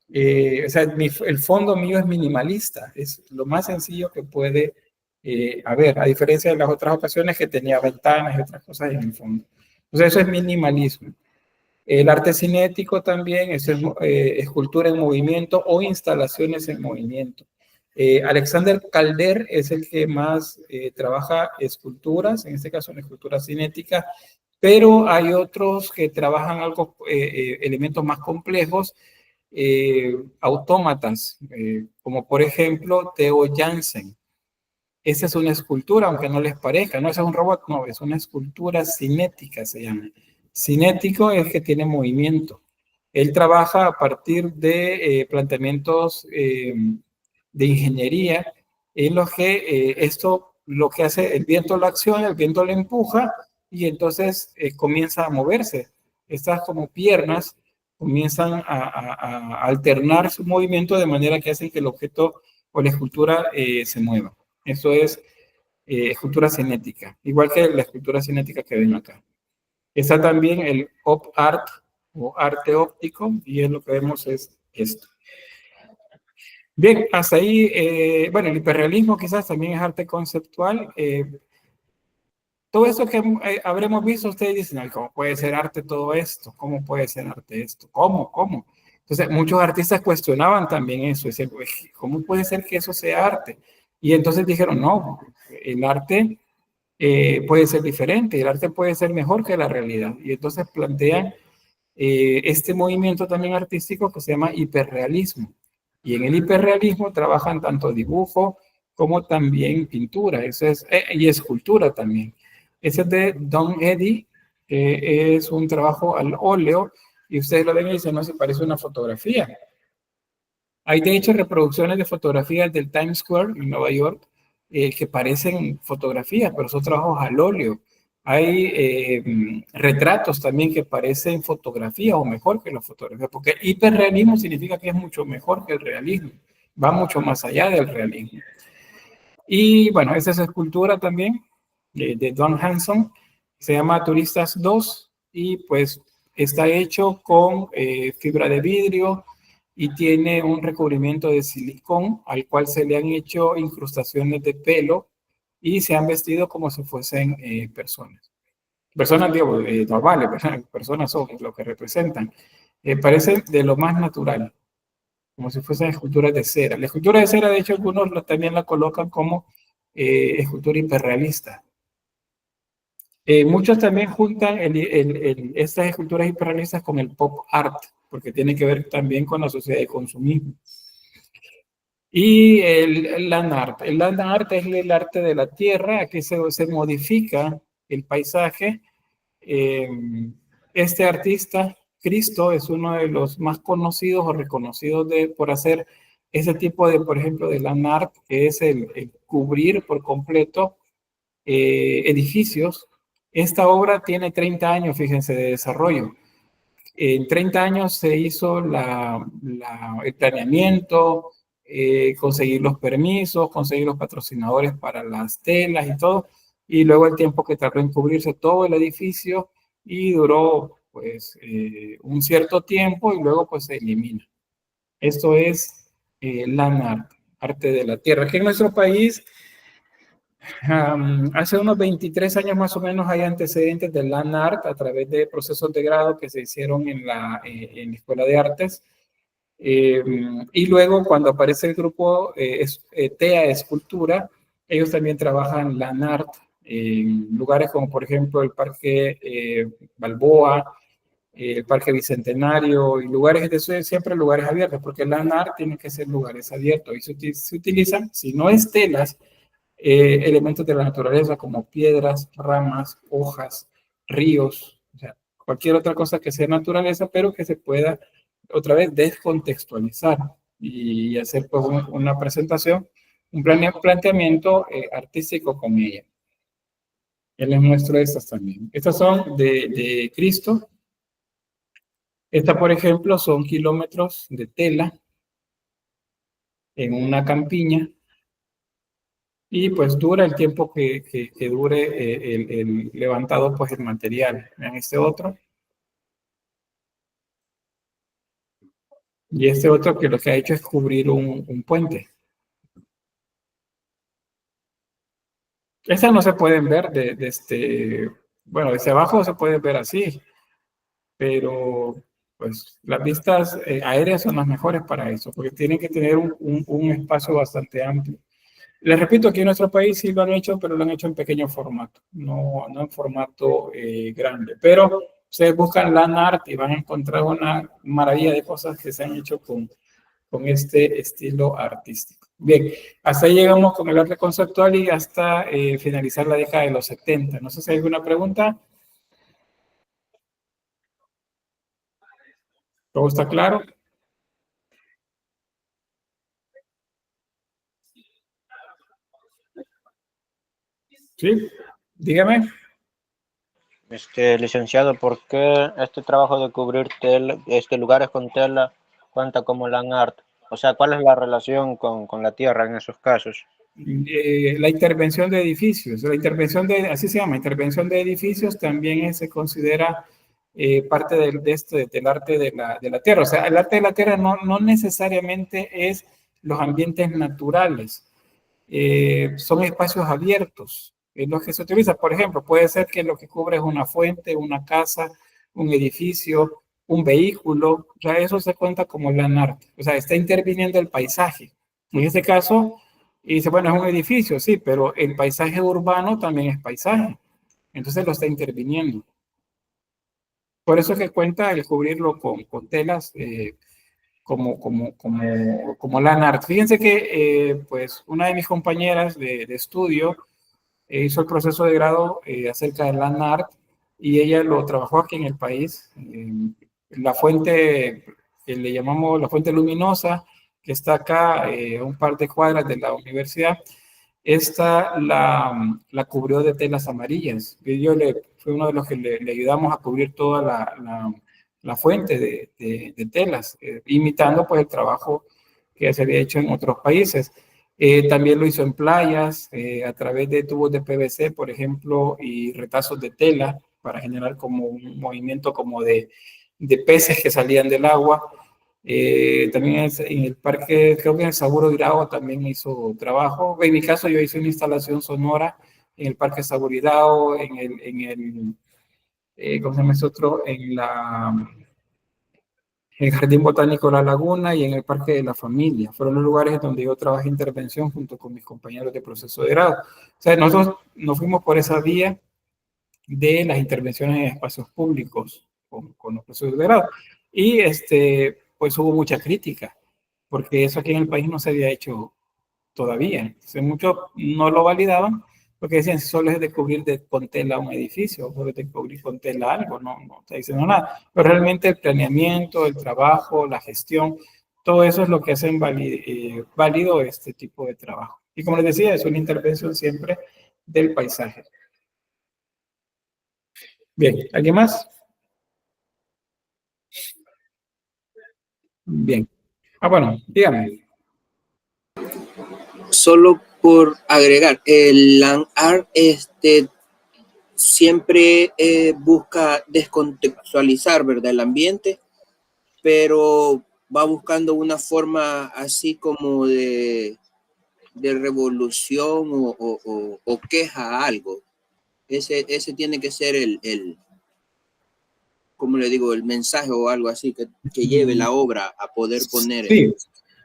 O sea, el fondo mío es minimalista, es lo más sencillo que puede haber, a diferencia de las otras ocasiones que tenía ventanas y otras cosas en el fondo. Entonces eso es minimalismo. El arte cinético también es escultura en movimiento o instalaciones en movimiento. Alexander Calder es el que más trabaja esculturas, en este caso en escultura cinética, pero hay otros que trabajan algo, elementos más complejos, autómatas, como por ejemplo Theo Jansen. Esa es una escultura, aunque no les parezca, no es un robot, no, es una escultura cinética, se llama. Cinético es que tiene movimiento. Él trabaja a partir de planteamientos de ingeniería en los que esto, lo que hace, el viento lo acciona, el viento lo empuja y entonces comienza a moverse. Estas como piernas comienzan a alternar su movimiento de manera que hacen que el objeto o la escultura se mueva. Eso es escultura cinética, igual que la escultura cinética que ven acá. Está también el op art o arte óptico, y es lo que vemos es esto. Bien, hasta ahí, bueno, el hiperrealismo quizás también es arte conceptual. Todo eso que habremos visto, ustedes dicen, ay, ¿cómo puede ser arte todo esto? ¿Cómo puede ser arte esto? ¿Cómo? ¿Cómo? Entonces, muchos artistas cuestionaban también eso, decían, ¿cómo puede ser que eso sea arte? Y entonces dijeron, no, el arte puede ser diferente, el arte puede ser mejor que la realidad. Y entonces plantean este movimiento también artístico que se llama hiperrealismo. Y en el hiperrealismo trabajan tanto dibujo como también pintura, eso es, y escultura también. Ese es de Don Eddy, es un trabajo al óleo, y ustedes lo ven y dicen, no, se parece a una fotografía. Hay de hecho reproducciones de fotografías del Times Square en Nueva York que parecen fotografías, pero son trabajos al óleo. Hay retratos también que parecen fotografía o mejor que la fotografía, porque hiperrealismo significa que es mucho mejor que el realismo, va mucho más allá del realismo. Y bueno, esa es escultura también de Don Hanson, se llama Turistas 2 y pues está hecho con fibra de vidrio y tiene un recubrimiento de silicón al cual se le han hecho incrustaciones de pelo y se han vestido como si fuesen personas. Personas, digo, normales, personas son lo que representan. Parece de lo más natural, como si fuesen esculturas de cera. La escultura de cera, de hecho, algunos también la colocan como escultura hiperrealista. Muchos también juntan estas esculturas hiperrealistas con el pop art, porque tiene que ver también con la sociedad de consumismo. Y el land art. El land art es el arte de la tierra, aquí se modifica el paisaje. Este artista, Cristo, es uno de los más conocidos o reconocidos por hacer ese tipo de, por ejemplo, de land art, que es el cubrir por completo edificios. Esta obra tiene 30 años, fíjense, de desarrollo. En 30 años se hizo el planeamiento, conseguir los permisos, conseguir los patrocinadores para las telas y todo, y luego el tiempo que tardó en cubrirse todo el edificio y duró pues un cierto tiempo y luego pues se elimina. Esto es land art, arte de la tierra. Aquí en nuestro país hace unos 23 años más o menos hay antecedentes del land art a través de procesos de grado que se hicieron en la Escuela de Artes. Y luego cuando aparece el grupo TEA Escultura, ellos también trabajan land art en lugares como por ejemplo el Parque Balboa, el Parque Bicentenario y lugares de eso, siempre lugares abiertos, porque el land art tiene que ser lugares abiertos y se utilizan, si no es telas, elementos de la naturaleza como piedras, ramas, hojas, ríos, o sea, cualquier otra cosa que sea naturaleza, pero que se pueda otra vez descontextualizar y hacer pues, una presentación, un planteamiento artístico con ella. Él les muestro estas también. Estas son de Cristo. Esta, por ejemplo, son kilómetros de tela en una campiña. Y pues dura el tiempo que dure el levantado, pues el material. Vean este otro. Y este otro que lo que ha hecho es cubrir un puente. Estas no se pueden ver bueno, desde abajo se puede ver así, pero pues las vistas aéreas son las mejores para eso, porque tienen que tener un espacio bastante amplio. Les repito, aquí en nuestro país sí lo han hecho, pero lo han hecho en pequeño formato, no en formato grande. Pero ustedes buscan land art y van a encontrar una maravilla de cosas que se han hecho con este estilo artístico. Bien, hasta ahí llegamos con el arte conceptual y hasta finalizar la década de los 70. No sé si hay alguna pregunta. ¿Todo está claro? Sí, dígame. Licenciado, ¿por qué este trabajo de cubrir lugares con tela cuenta como land art? O sea, ¿cuál es la relación con la tierra en esos casos? La intervención de edificios, la intervención de, así se llama, intervención de edificios también se considera parte del arte de la tierra. O sea, el arte de la tierra no necesariamente es los ambientes naturales, son espacios abiertos en los que se utiliza. Por ejemplo, puede ser que lo que cubre es una fuente, una casa, un edificio, un vehículo. O sea, eso se cuenta como land art. O sea, está interviniendo el paisaje. En este caso, y dice, bueno, es un edificio, sí, pero el paisaje urbano también es paisaje. Entonces lo está interviniendo. Por eso es que cuenta el cubrirlo con telas como land art. Fíjense que pues una de mis compañeras de estudio hizo el proceso de grado acerca del land art y ella lo trabajó aquí en el país. La fuente que le llamamos la fuente luminosa, que está acá a un par de cuadras de la universidad, esta la cubrió de telas amarillas. Fue uno de los que le ayudamos a cubrir toda la fuente de telas, imitando pues el trabajo que se había hecho en otros países. También lo hizo en playas, a través de tubos de PVC, por ejemplo, y retazos de tela para generar como un movimiento como de peces que salían del agua. También en el parque, creo que en el Saburo Irao también hizo trabajo. En mi caso, yo hice una instalación sonora en el parque Saburo Irao, ¿cómo se llama ese otro? En el Jardín Botánico La Laguna y en el Parque de la Familia. Fueron los lugares donde yo trabajé intervención junto con mis compañeros de proceso de grado. O sea, nosotros nos fuimos por esa vía de las intervenciones en espacios públicos con los procesos de grado. Y pues hubo mucha crítica, porque eso aquí en el país no se había hecho todavía. Entonces, muchos no lo validaban porque decían, si solo es de cubrir con tela un edificio, o solo es de cubrir con tela algo, no está diciendo nada. Pero realmente el planeamiento, el trabajo, la gestión, todo eso es lo que hacen válido este tipo de trabajo. Y como les decía, es una intervención siempre del paisaje. Bien, ¿alguien más? Bien. Bueno, dígame. Solo por agregar, el land art siempre busca descontextualizar, ¿verdad? El ambiente, pero va buscando una forma así como de revolución o queja a algo. Ese tiene que ser como le digo, el mensaje o algo así que lleve la obra a poder poner. Sí,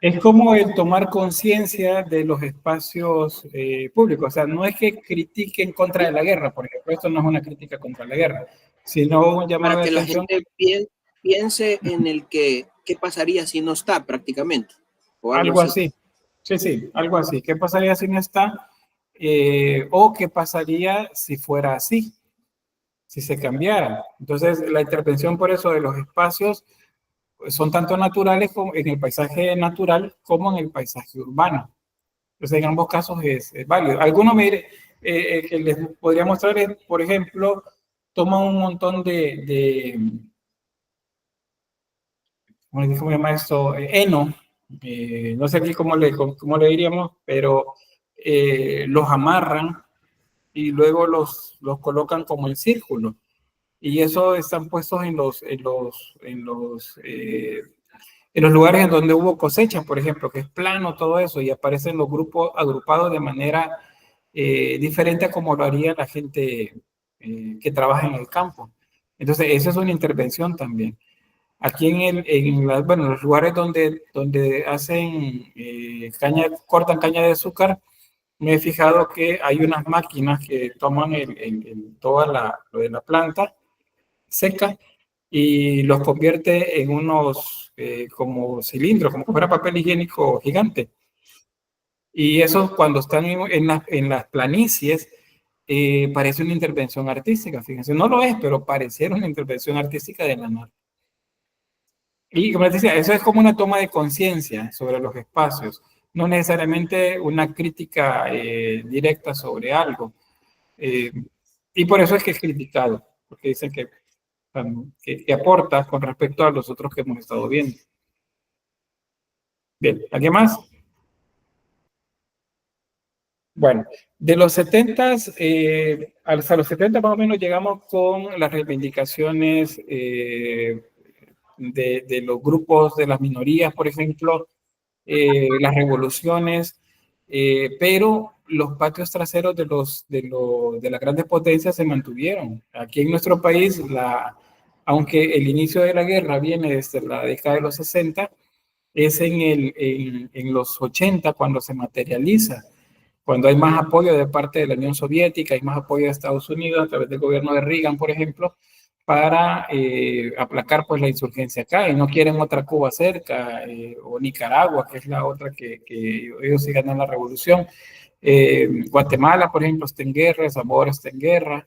es como el tomar conciencia de los espacios públicos. O sea, no es que critiquen contra de la guerra, por ejemplo, esto no es una crítica contra la guerra, sino un llamado para de que la atención. gente piense en el qué pasaría si no está prácticamente. O Algo así. Sí, algo así. ¿Qué pasaría si no está? O qué pasaría si fuera así, si se cambiara. Entonces, la intervención por eso de los espacios son tanto naturales como en el paisaje natural como en el paisaje urbano. Entonces, en ambos casos es válido. Algunos que les podría mostrar es, por ejemplo, toman un montón ¿cómo se llama esto? Heno. No sé aquí cómo le diríamos, pero los amarran y luego los colocan como en círculo. Y eso están puestos en los lugares en donde hubo cosecha, por ejemplo, que es plano todo eso, y aparecen los grupos agrupados de manera diferente a como lo haría la gente que trabaja en el campo. Entonces, esa es una intervención también. Aquí bueno, los lugares donde hacen cortan caña de azúcar, me he fijado que hay unas máquinas que toman toda lo de la planta seca y los convierte en unos como cilindros, como si fuera papel higiénico gigante. Y eso cuando están en las planicies, parece una intervención artística, fíjense. No lo es, pero pareciera una intervención artística de la nada. Y como les decía, eso es como una toma de conciencia sobre los espacios, no necesariamente una crítica directa sobre algo. Y por eso es que es criticado, porque dicen que aporta con respecto a los otros que hemos estado viendo. Bien, ¿alguien más? Bueno, de los 70 hasta los 70 más o menos llegamos con las reivindicaciones de los grupos de las minorías, por ejemplo, las revoluciones, pero los patios traseros de las grandes potencias se mantuvieron. Aquí en nuestro país, aunque el inicio de la guerra viene desde la década de los 60, es en los 80 cuando se materializa, cuando hay más apoyo de parte de la Unión Soviética, hay más apoyo de Estados Unidos a través del gobierno de Reagan, por ejemplo, para aplacar pues la insurgencia acá, y no quieren otra Cuba cerca, o Nicaragua, que es la otra que ellos sí ganan la revolución. Guatemala, por ejemplo, está en guerra, Zamora está en guerra,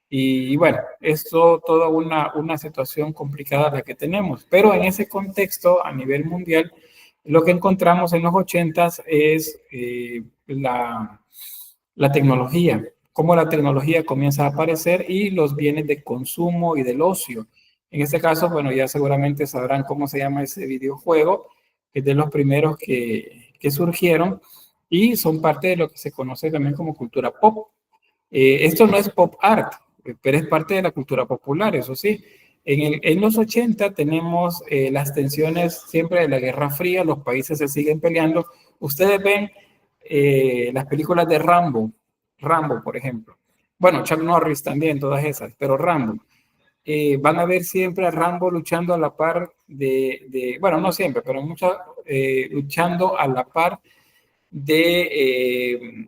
y bueno, esto toda una situación complicada la que tenemos, pero en ese contexto a nivel mundial, lo que encontramos en los 80s es la tecnología, cómo la tecnología comienza a aparecer y los bienes de consumo y del ocio. En este caso, bueno, ya seguramente sabrán cómo se llama ese videojuego, que es de los primeros que surgieron y son parte de lo que se conoce también como cultura pop. Esto no es pop art, pero es parte de la cultura popular, eso sí. En los 80 tenemos las tensiones siempre de la Guerra Fría, los países se siguen peleando. Ustedes ven las películas de Rambo, por ejemplo. Bueno, Chuck Norris también, todas esas, pero Rambo. Van a ver siempre a Rambo luchando a la par bueno, no siempre, pero muchas, luchando a la par de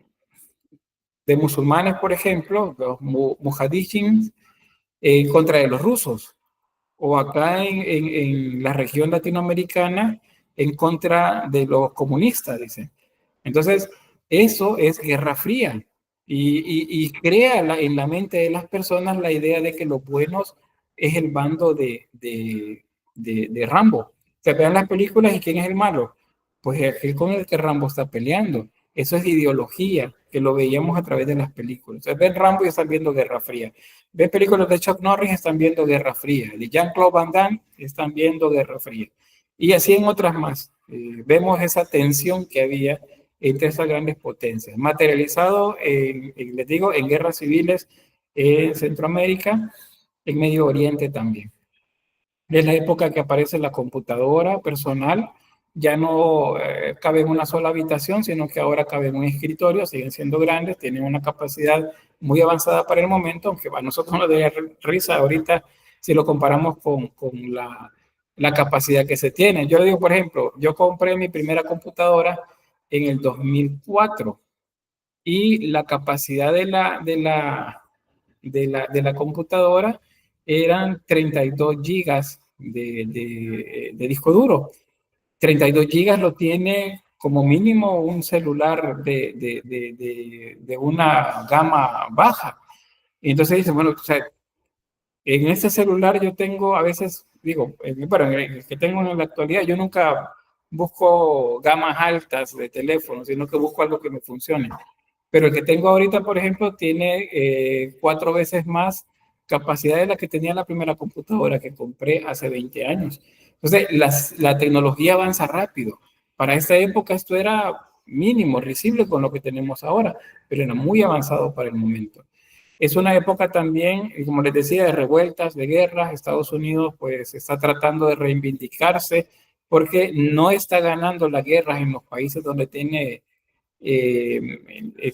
musulmanes, por ejemplo, los mujahideen, contra de los rusos, o acá en la región latinoamericana en contra de los comunistas, dicen. Entonces, eso es Guerra Fría y crea en la mente de las personas la idea de que los buenos es el bando de Rambo. Se vean las películas y ¿quién es el malo? Pues aquel con el que Rambo está peleando. Eso es ideología, que lo veíamos a través de las películas. Entonces, ven Rambo y están viendo Guerra Fría. Ven películas de Chuck Norris, están viendo Guerra Fría. De Jean-Claude Van Damme, están viendo Guerra Fría. Y así en otras más. Vemos esa tensión que había entre esas grandes potencias, materializado, les digo, en guerras civiles en Centroamérica, en Medio Oriente también. Es la época que aparece la computadora personal, ya no cabe en una sola habitación, sino que ahora cabe en un escritorio, siguen siendo grandes, tienen una capacidad muy avanzada para el momento, aunque a nosotros nos da risa ahorita si lo comparamos con la capacidad que se tiene. Yo le digo, por ejemplo, yo compré mi primera computadora en el 2004 y la capacidad de la computadora eran 32 gigas de disco duro. 32 gigas lo tiene como mínimo un celular de una gama baja. Y entonces dice, bueno, o sea, en este celular yo tengo a veces, digo, bueno, en el que tengo en la actualidad, yo nunca busco gamas altas de teléfono, sino que busco algo que me funcione. Pero el que tengo ahorita, por ejemplo, tiene 4 veces más capacidad de la que tenía la primera computadora que compré hace 20 años. Entonces, la tecnología avanza rápido. Para esta época esto era mínimo, risible con lo que tenemos ahora, pero era muy avanzado para el momento. Es una época también, como les decía, de revueltas, de guerras. Estados Unidos pues está tratando de reivindicarse porque no está ganando las guerras en los países donde tiene,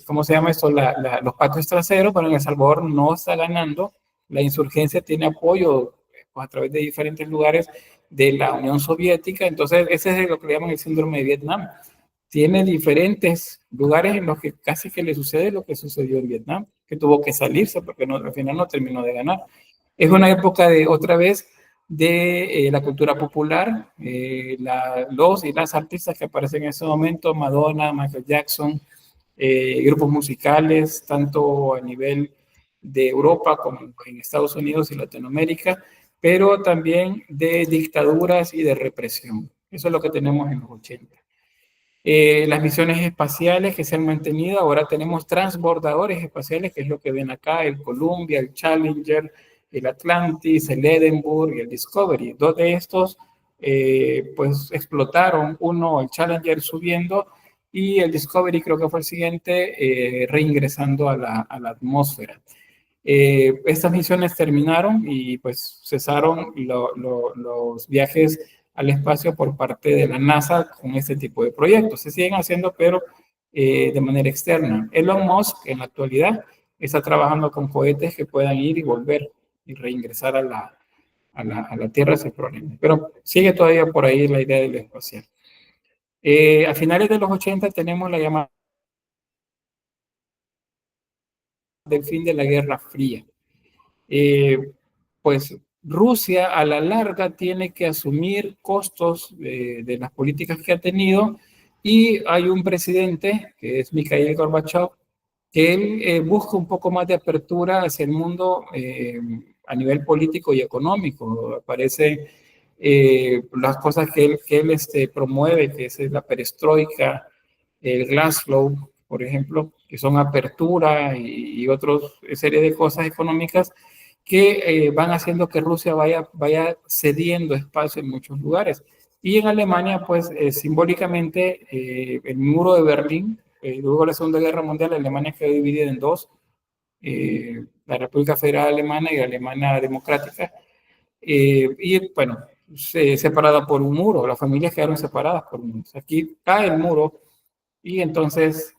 ¿cómo se llama esto? Los patios traseros, pero en El Salvador no está ganando. La insurgencia tiene apoyo pues, a través de diferentes lugares de la Unión Soviética. Entonces, ese es lo que le llaman el síndrome de Vietnam. Tiene diferentes lugares en los que casi que le sucede lo que sucedió en Vietnam, que tuvo que salirse porque al final no terminó de ganar. Es una época de, otra vez, de la cultura popular, los y las artistas que aparecen en ese momento, Madonna, Michael Jackson, grupos musicales, tanto a nivel de Europa como en Estados Unidos y Latinoamérica, pero también de dictaduras y de represión. Eso es lo que tenemos en los 80. Las misiones espaciales que se han mantenido, ahora tenemos transbordadores espaciales, que es lo que ven acá, el Columbia, el Challenger, el Atlantis, el Edinburgh y el Discovery. 2 de estos pues explotaron, uno el Challenger subiendo y el Discovery creo que fue el siguiente, reingresando a la atmósfera. Estas misiones terminaron y pues cesaron los viajes al espacio por parte de la NASA con este tipo de proyectos. Se siguen haciendo, pero de manera externa. Elon Musk en la actualidad está trabajando con cohetes que puedan ir y volver y reingresar a la Tierra sin problema. Pero sigue todavía por ahí la idea del espacial. A finales de los 80 tenemos la llamada del fin de la Guerra Fría. Pues Rusia a la larga tiene que asumir costos de las políticas que ha tenido y hay un presidente, que es Mikhail Gorbachev, que él busca un poco más de apertura hacia el mundo a nivel político y económico. Aparecen las cosas que él promueve, que es la perestroika, el Glasgow, por ejemplo, que son apertura y otra serie de cosas económicas que van haciendo que Rusia vaya cediendo espacio en muchos lugares. Y en Alemania, pues simbólicamente, el muro de Berlín, luego de la Segunda Guerra Mundial, Alemania quedó dividida en dos, la República Federal Alemana y la Alemania Democrática, y bueno, separada por un muro, las familias quedaron separadas por un muro. Aquí cae el muro y entonces,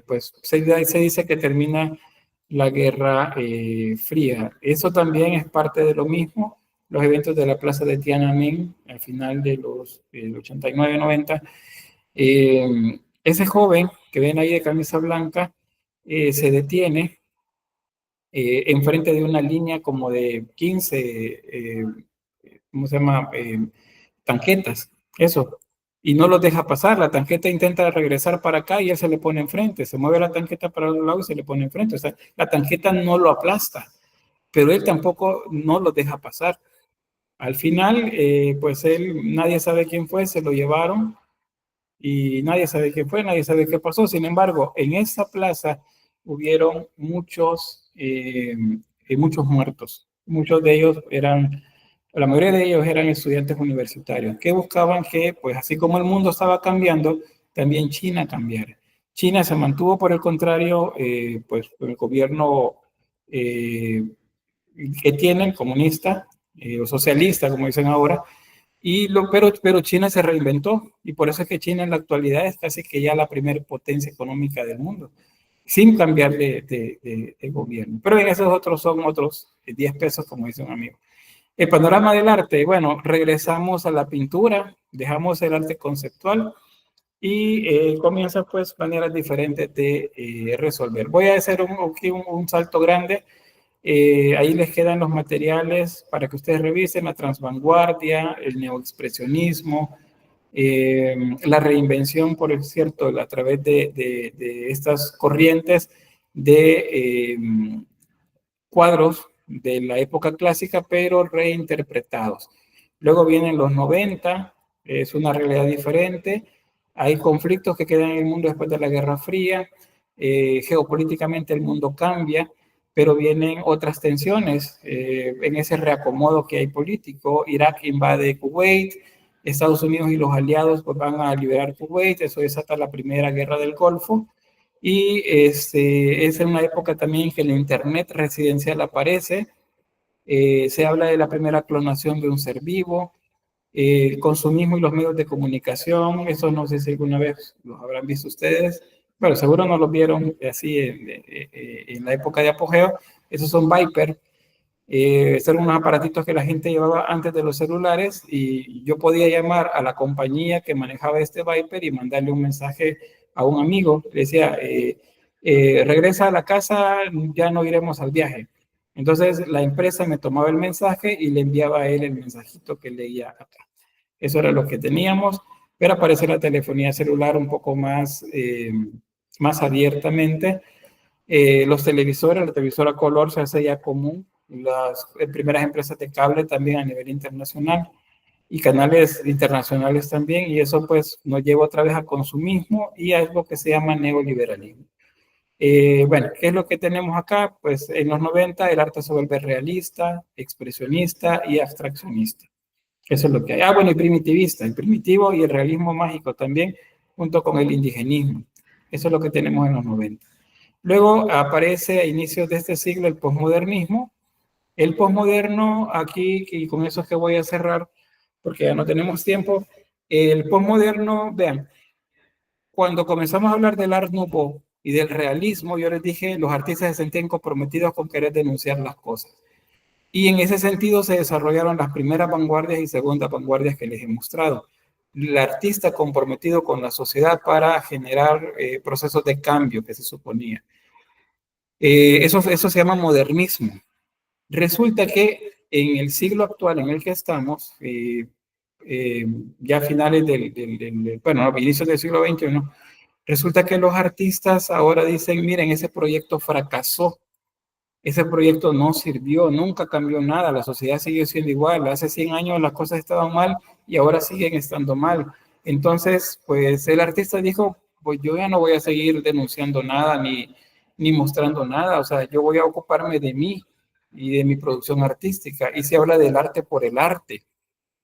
pues se dice que termina la Guerra Fría. Eso también es parte de lo mismo. Los eventos de la Plaza de Tiananmen al final de los 89-90. Ese joven que ven ahí de camisa blanca se detiene enfrente de una línea como de 15, ¿cómo se llama? Tanquetas, eso. Y no los deja pasar. La tanqueta intenta regresar para acá y él se le pone enfrente. Se mueve la tanqueta para un lado y se le pone enfrente. O sea, la tanqueta no lo aplasta, pero él tampoco no lo deja pasar. Al final, pues nadie sabe quién fue, se lo llevaron y nadie sabe quién fue, nadie sabe qué pasó. Sin embargo, en esta plaza hubieron muchos muertos. Muchos de ellos la mayoría de ellos eran estudiantes universitarios que buscaban que, pues así como el mundo estaba cambiando, también China cambiara. China se mantuvo, por el contrario, pues el gobierno que tienen, comunista o socialista, como dicen ahora, pero China se reinventó y por eso es que China en la actualidad es casi que ya la primera potencia económica del mundo, sin cambiar de gobierno. Pero en esos otros son otros 10 pesos, como dice un amigo. El panorama del arte, bueno, regresamos a la pintura, dejamos el arte conceptual y comienzan pues maneras diferentes de resolver. Voy a hacer un salto grande. Ahí les quedan los materiales para que ustedes revisen: la transvanguardia, el neoexpresionismo, la reinvención, por cierto, a través de estas corrientes de cuadros de la época clásica, pero reinterpretados. Luego vienen los 90, es una realidad diferente. Hay conflictos que quedan en el mundo después de la Guerra Fría. Geopolíticamente el mundo cambia, pero vienen otras tensiones en ese reacomodo que hay político. Irak invade Kuwait, Estados Unidos y los aliados pues, van a liberar Kuwait, eso desata la primera guerra del Golfo. Y es en una época también que el Internet residencial aparece. Se habla de la primera clonación de un ser vivo, el consumismo y los medios de comunicación. Eso no sé si alguna vez los habrán visto ustedes, pero seguro no los vieron así en la época de apogeo. Esos son Viper. Eran unos aparatitos que la gente llevaba antes de los celulares y yo podía llamar a la compañía que manejaba este Viper y mandarle un mensaje a un amigo. Le decía, regresa a la casa, ya no iremos al viaje. Entonces la empresa me tomaba el mensaje y le enviaba a él el mensajito que leía acá. Eso era lo que teníamos, pero aparece la telefonía celular un poco más abiertamente. Los televisores, la televisora color se hace ya común. Las primeras empresas de cable también a nivel internacional y canales internacionales también, y eso pues nos lleva otra vez a consumismo y a lo que se llama neoliberalismo. Bueno, ¿qué es lo que tenemos acá? Pues en los 90 el arte se vuelve realista, expresionista y abstraccionista. Eso es lo que hay. Bueno, y primitivista, el primitivo y el realismo mágico también junto con el indigenismo. Eso es lo que tenemos en los 90. Luego aparece a inicios de este siglo el posmodernismo. El posmoderno, aquí, y con eso es que voy a cerrar, porque ya no tenemos tiempo. El posmoderno, vean, cuando comenzamos a hablar del Art Nouveau y del realismo, yo les dije, los artistas se sentían comprometidos con querer denunciar las cosas. Y en ese sentido se desarrollaron las primeras vanguardias y segundas vanguardias que les he mostrado. El artista comprometido con la sociedad para generar procesos de cambio que se suponía. Eso se llama modernismo. Resulta que en el siglo actual en el que estamos, ya a finales bueno, inicios del siglo XXI, resulta que los artistas ahora dicen, miren, ese proyecto fracasó, ese proyecto no sirvió, nunca cambió nada, la sociedad sigue siendo igual, hace 100 años las cosas estaban mal y ahora siguen estando mal. Entonces, pues el artista dijo, pues yo ya no voy a seguir denunciando nada ni mostrando nada, o sea, yo voy a ocuparme de mí y de mi producción artística. Y se habla del arte por el arte.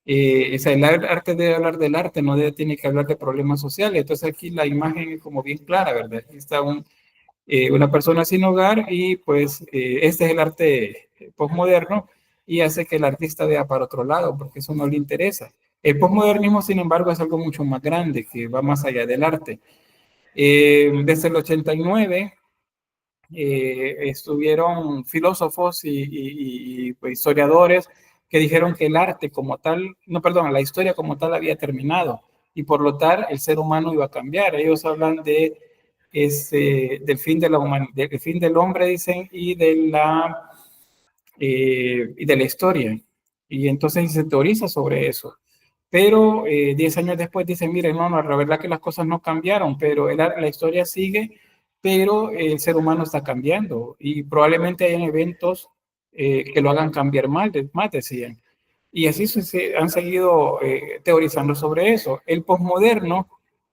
O sea, el arte debe hablar del arte, no tiene que hablar de problemas sociales. Entonces aquí la imagen es como bien clara, ¿verdad? Aquí está una persona sin hogar y pues este es el arte postmoderno y hace que el artista vea para otro lado porque eso no le interesa. El postmodernismo, sin embargo, es algo mucho más grande que va más allá del arte. Desde el 89 estuvieron filósofos y pues, historiadores que dijeron que el arte como tal, no, perdón, la historia como tal había terminado y por lo tal el ser humano iba a cambiar. Ellos hablan del fin de la del fin del hombre, dicen, y de la historia. Y entonces se teoriza sobre eso. Pero 10 años después dicen, miren, no, la verdad que las cosas no cambiaron, pero la historia sigue, pero el ser humano está cambiando y probablemente hayan eventos que lo hagan cambiar más, decían. Y así se han seguido teorizando sobre eso. El posmoderno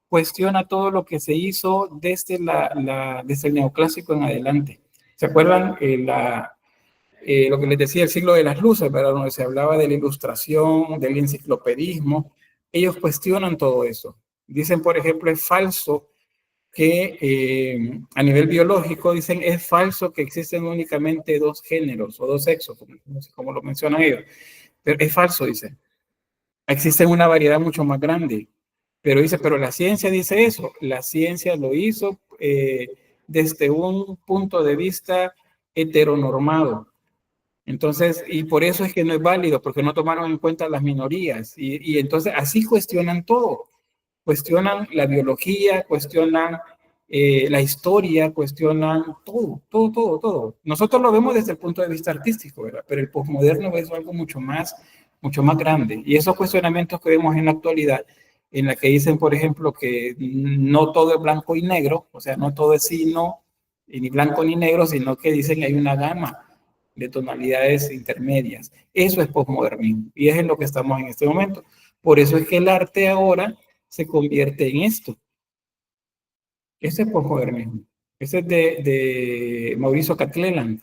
cuestiona todo lo que se hizo desde desde el neoclásico en adelante. ¿Se acuerdan lo que les decía, el siglo de las luces, ¿verdad? Donde se hablaba de la ilustración, del enciclopedismo? Ellos cuestionan todo eso. Dicen, por ejemplo, es falso que a nivel biológico, dicen, es falso que existen únicamente dos géneros o dos sexos, como lo mencionan ellos. Pero es falso, dicen. Existen una variedad mucho más grande. Pero dice, pero la ciencia dice eso. La ciencia lo hizo desde un punto de vista heteronormado. Entonces, y por eso es que no es válido, porque no tomaron en cuenta las minorías. Y entonces así cuestionan todo. Cuestionan la biología, cuestionan la historia, cuestionan todo, todo, todo, todo. Nosotros lo vemos desde el punto de vista artístico, ¿verdad? Pero el posmoderno es algo mucho más grande. Y esos cuestionamientos que vemos en la actualidad, en la que dicen, por ejemplo, que no todo es blanco y negro, o sea, no todo es sí, no, y ni blanco ni negro, sino que dicen que hay una gama de tonalidades intermedias. Eso es posmodernismo y es en lo que estamos en este momento. Por eso es que el arte ahora se convierte en esto. Ese es posmodernismo. Ese es de Mauricio Catleland.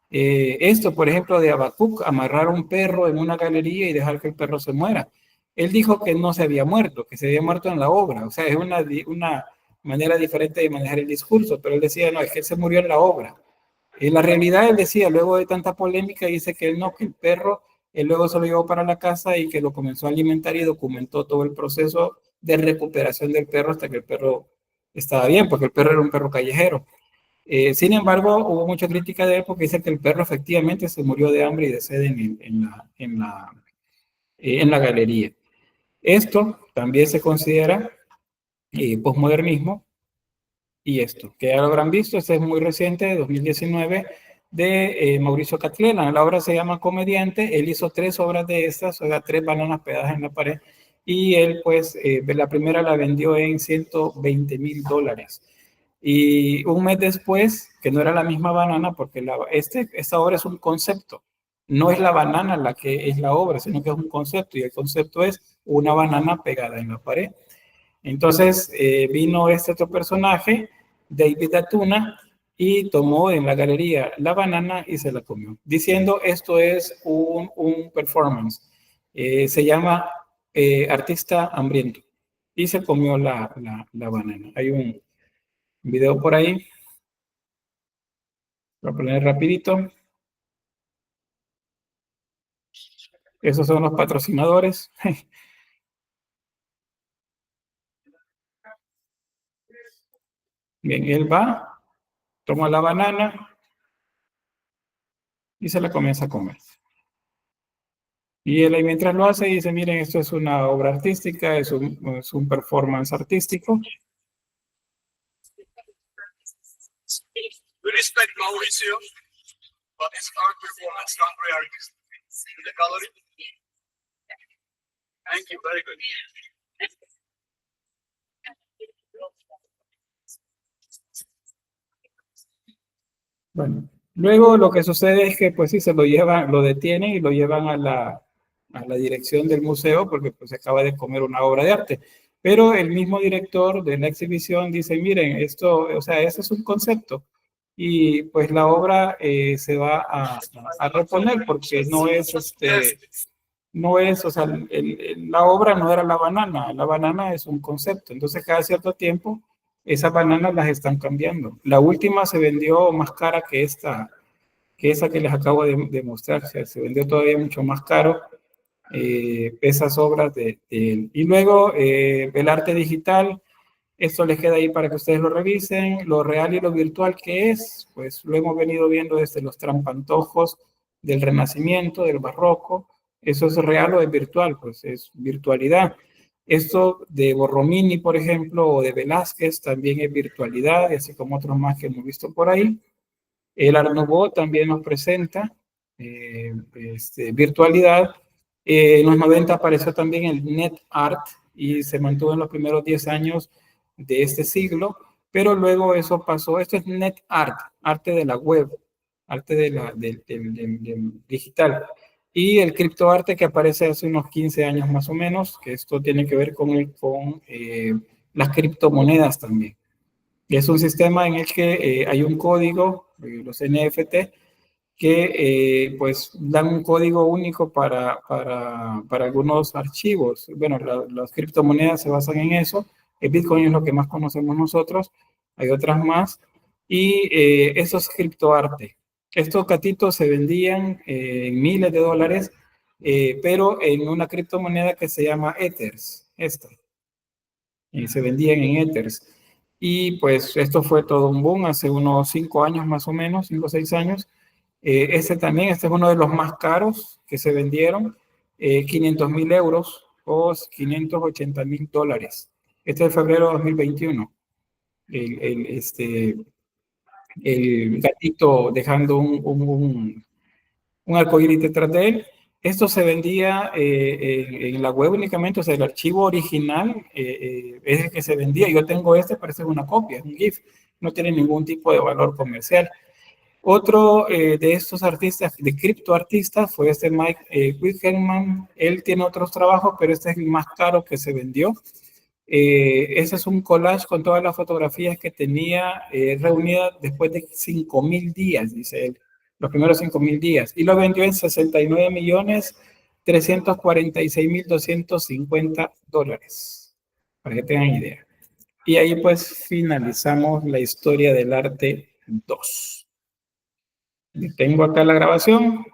Esto, por ejemplo, de Habacuc, amarrar a un perro en una galería y dejar que el perro se muera. Él dijo que no se había muerto, que se había muerto en la obra. O sea, es una manera diferente de manejar el discurso, pero él decía, no, es que él se murió en la obra. En la realidad, él decía, luego de tanta polémica, dice que él no, que el perro, él luego se lo llevó para la casa y que lo comenzó a alimentar y documentó todo el proceso de recuperación del perro hasta que el perro estaba bien, porque el perro era un perro callejero. Sin embargo, hubo mucha crítica de él porque dice que el perro efectivamente se murió de hambre y de sed en la galería. Esto también se considera posmodernismo. Y esto, que ya lo habrán visto, este es muy reciente, de 2019, de Mauricio Catleland. La obra se llama Comediante. Él hizo 3 obras de estas, o sea, 3 bananas pegadas en la pared. Y él, pues, la primera la vendió en $120,000. Y un mes después, que no era la misma banana, porque esta obra es un concepto. No es la banana la que es la obra, sino que es un concepto. Y el concepto es una banana pegada en la pared. Entonces vino este otro personaje, David Atuna, y tomó en la galería la banana y se la comió, diciendo esto es un performance. Se llama Artista Hambriento. y se comió la banana. Hay un video por ahí. Voy a poner rapidito. Esos son los patrocinadores. Bien, él va, toma la banana y se la comienza a comer. Y él ahí mientras lo hace dice, miren, esto es una obra artística, es un performance artístico. We respect Mauricio, but it's art performance, not very artistic. The coloring. Thank you, very good. Bueno, luego lo que sucede es que pues sí se lo llevan, lo detienen y lo llevan a la dirección del museo porque pues se acaba de comer una obra de arte. Pero el mismo director de la exhibición dice, miren, esto, o sea, ese es un concepto. Y pues la obra se va a reponer porque no es no es, o sea, la obra no era la banana es un concepto. Entonces, cada cierto tiempo, esas bananas las están cambiando. La última se vendió más cara que esa que les acabo de mostrar. O sea, se vendió todavía mucho más caro esas obras de él. Y luego, el arte digital, esto les queda ahí para que ustedes lo revisen. Lo real y lo virtual que es, pues lo hemos venido viendo desde los trampantojos del Renacimiento, del Barroco. Eso es real o es virtual, pues es virtualidad. Esto de Borromini, por ejemplo, o de Velázquez también es virtualidad, y así como otros más que hemos visto por ahí. El Art Nouveau también nos presenta virtualidad. En los 90 apareció también el Net Art y se mantuvo en los primeros 10 años de este siglo, pero luego eso pasó. Esto es Net Art, arte de la web, arte del digital. Y el criptoarte que aparece hace unos 15 años más o menos, que esto tiene que ver con las criptomonedas también. Es un sistema en el que hay un código, los NFT, que pues dan un código único para algunos archivos. Bueno, las criptomonedas se basan en eso. El Bitcoin es lo que más conocemos nosotros. Hay otras más. Y eso es criptoarte. Estos catitos se vendían en miles de dólares, pero en una criptomoneda que se llama Ethers. Esta. Y se vendían en Ethers. Y pues esto fue todo un boom hace unos 5 años más o menos, 5 o 6 años. Este es uno de los más caros que se vendieron, 500.000 euros o 580.000 dólares. Este es de febrero de 2021. El gatito dejando un arcoíris detrás de él. Esto se vendía en la web únicamente, o sea, el archivo original es el que se vendía. Yo tengo parece una copia, es un GIF, no tiene ningún tipo de valor comercial. Otro de estos artistas, de criptoartistas, fue Mike Wickelman. Él tiene otros trabajos, pero este es el más caro que se vendió. Ese es un collage con todas las fotografías que tenía reunidas después de 5.000 días, dice él, los primeros 5.000 días, y lo vendió en 69.346.250 dólares, para que tengan idea. Y ahí pues finalizamos la historia del arte 2. Tengo acá la grabación.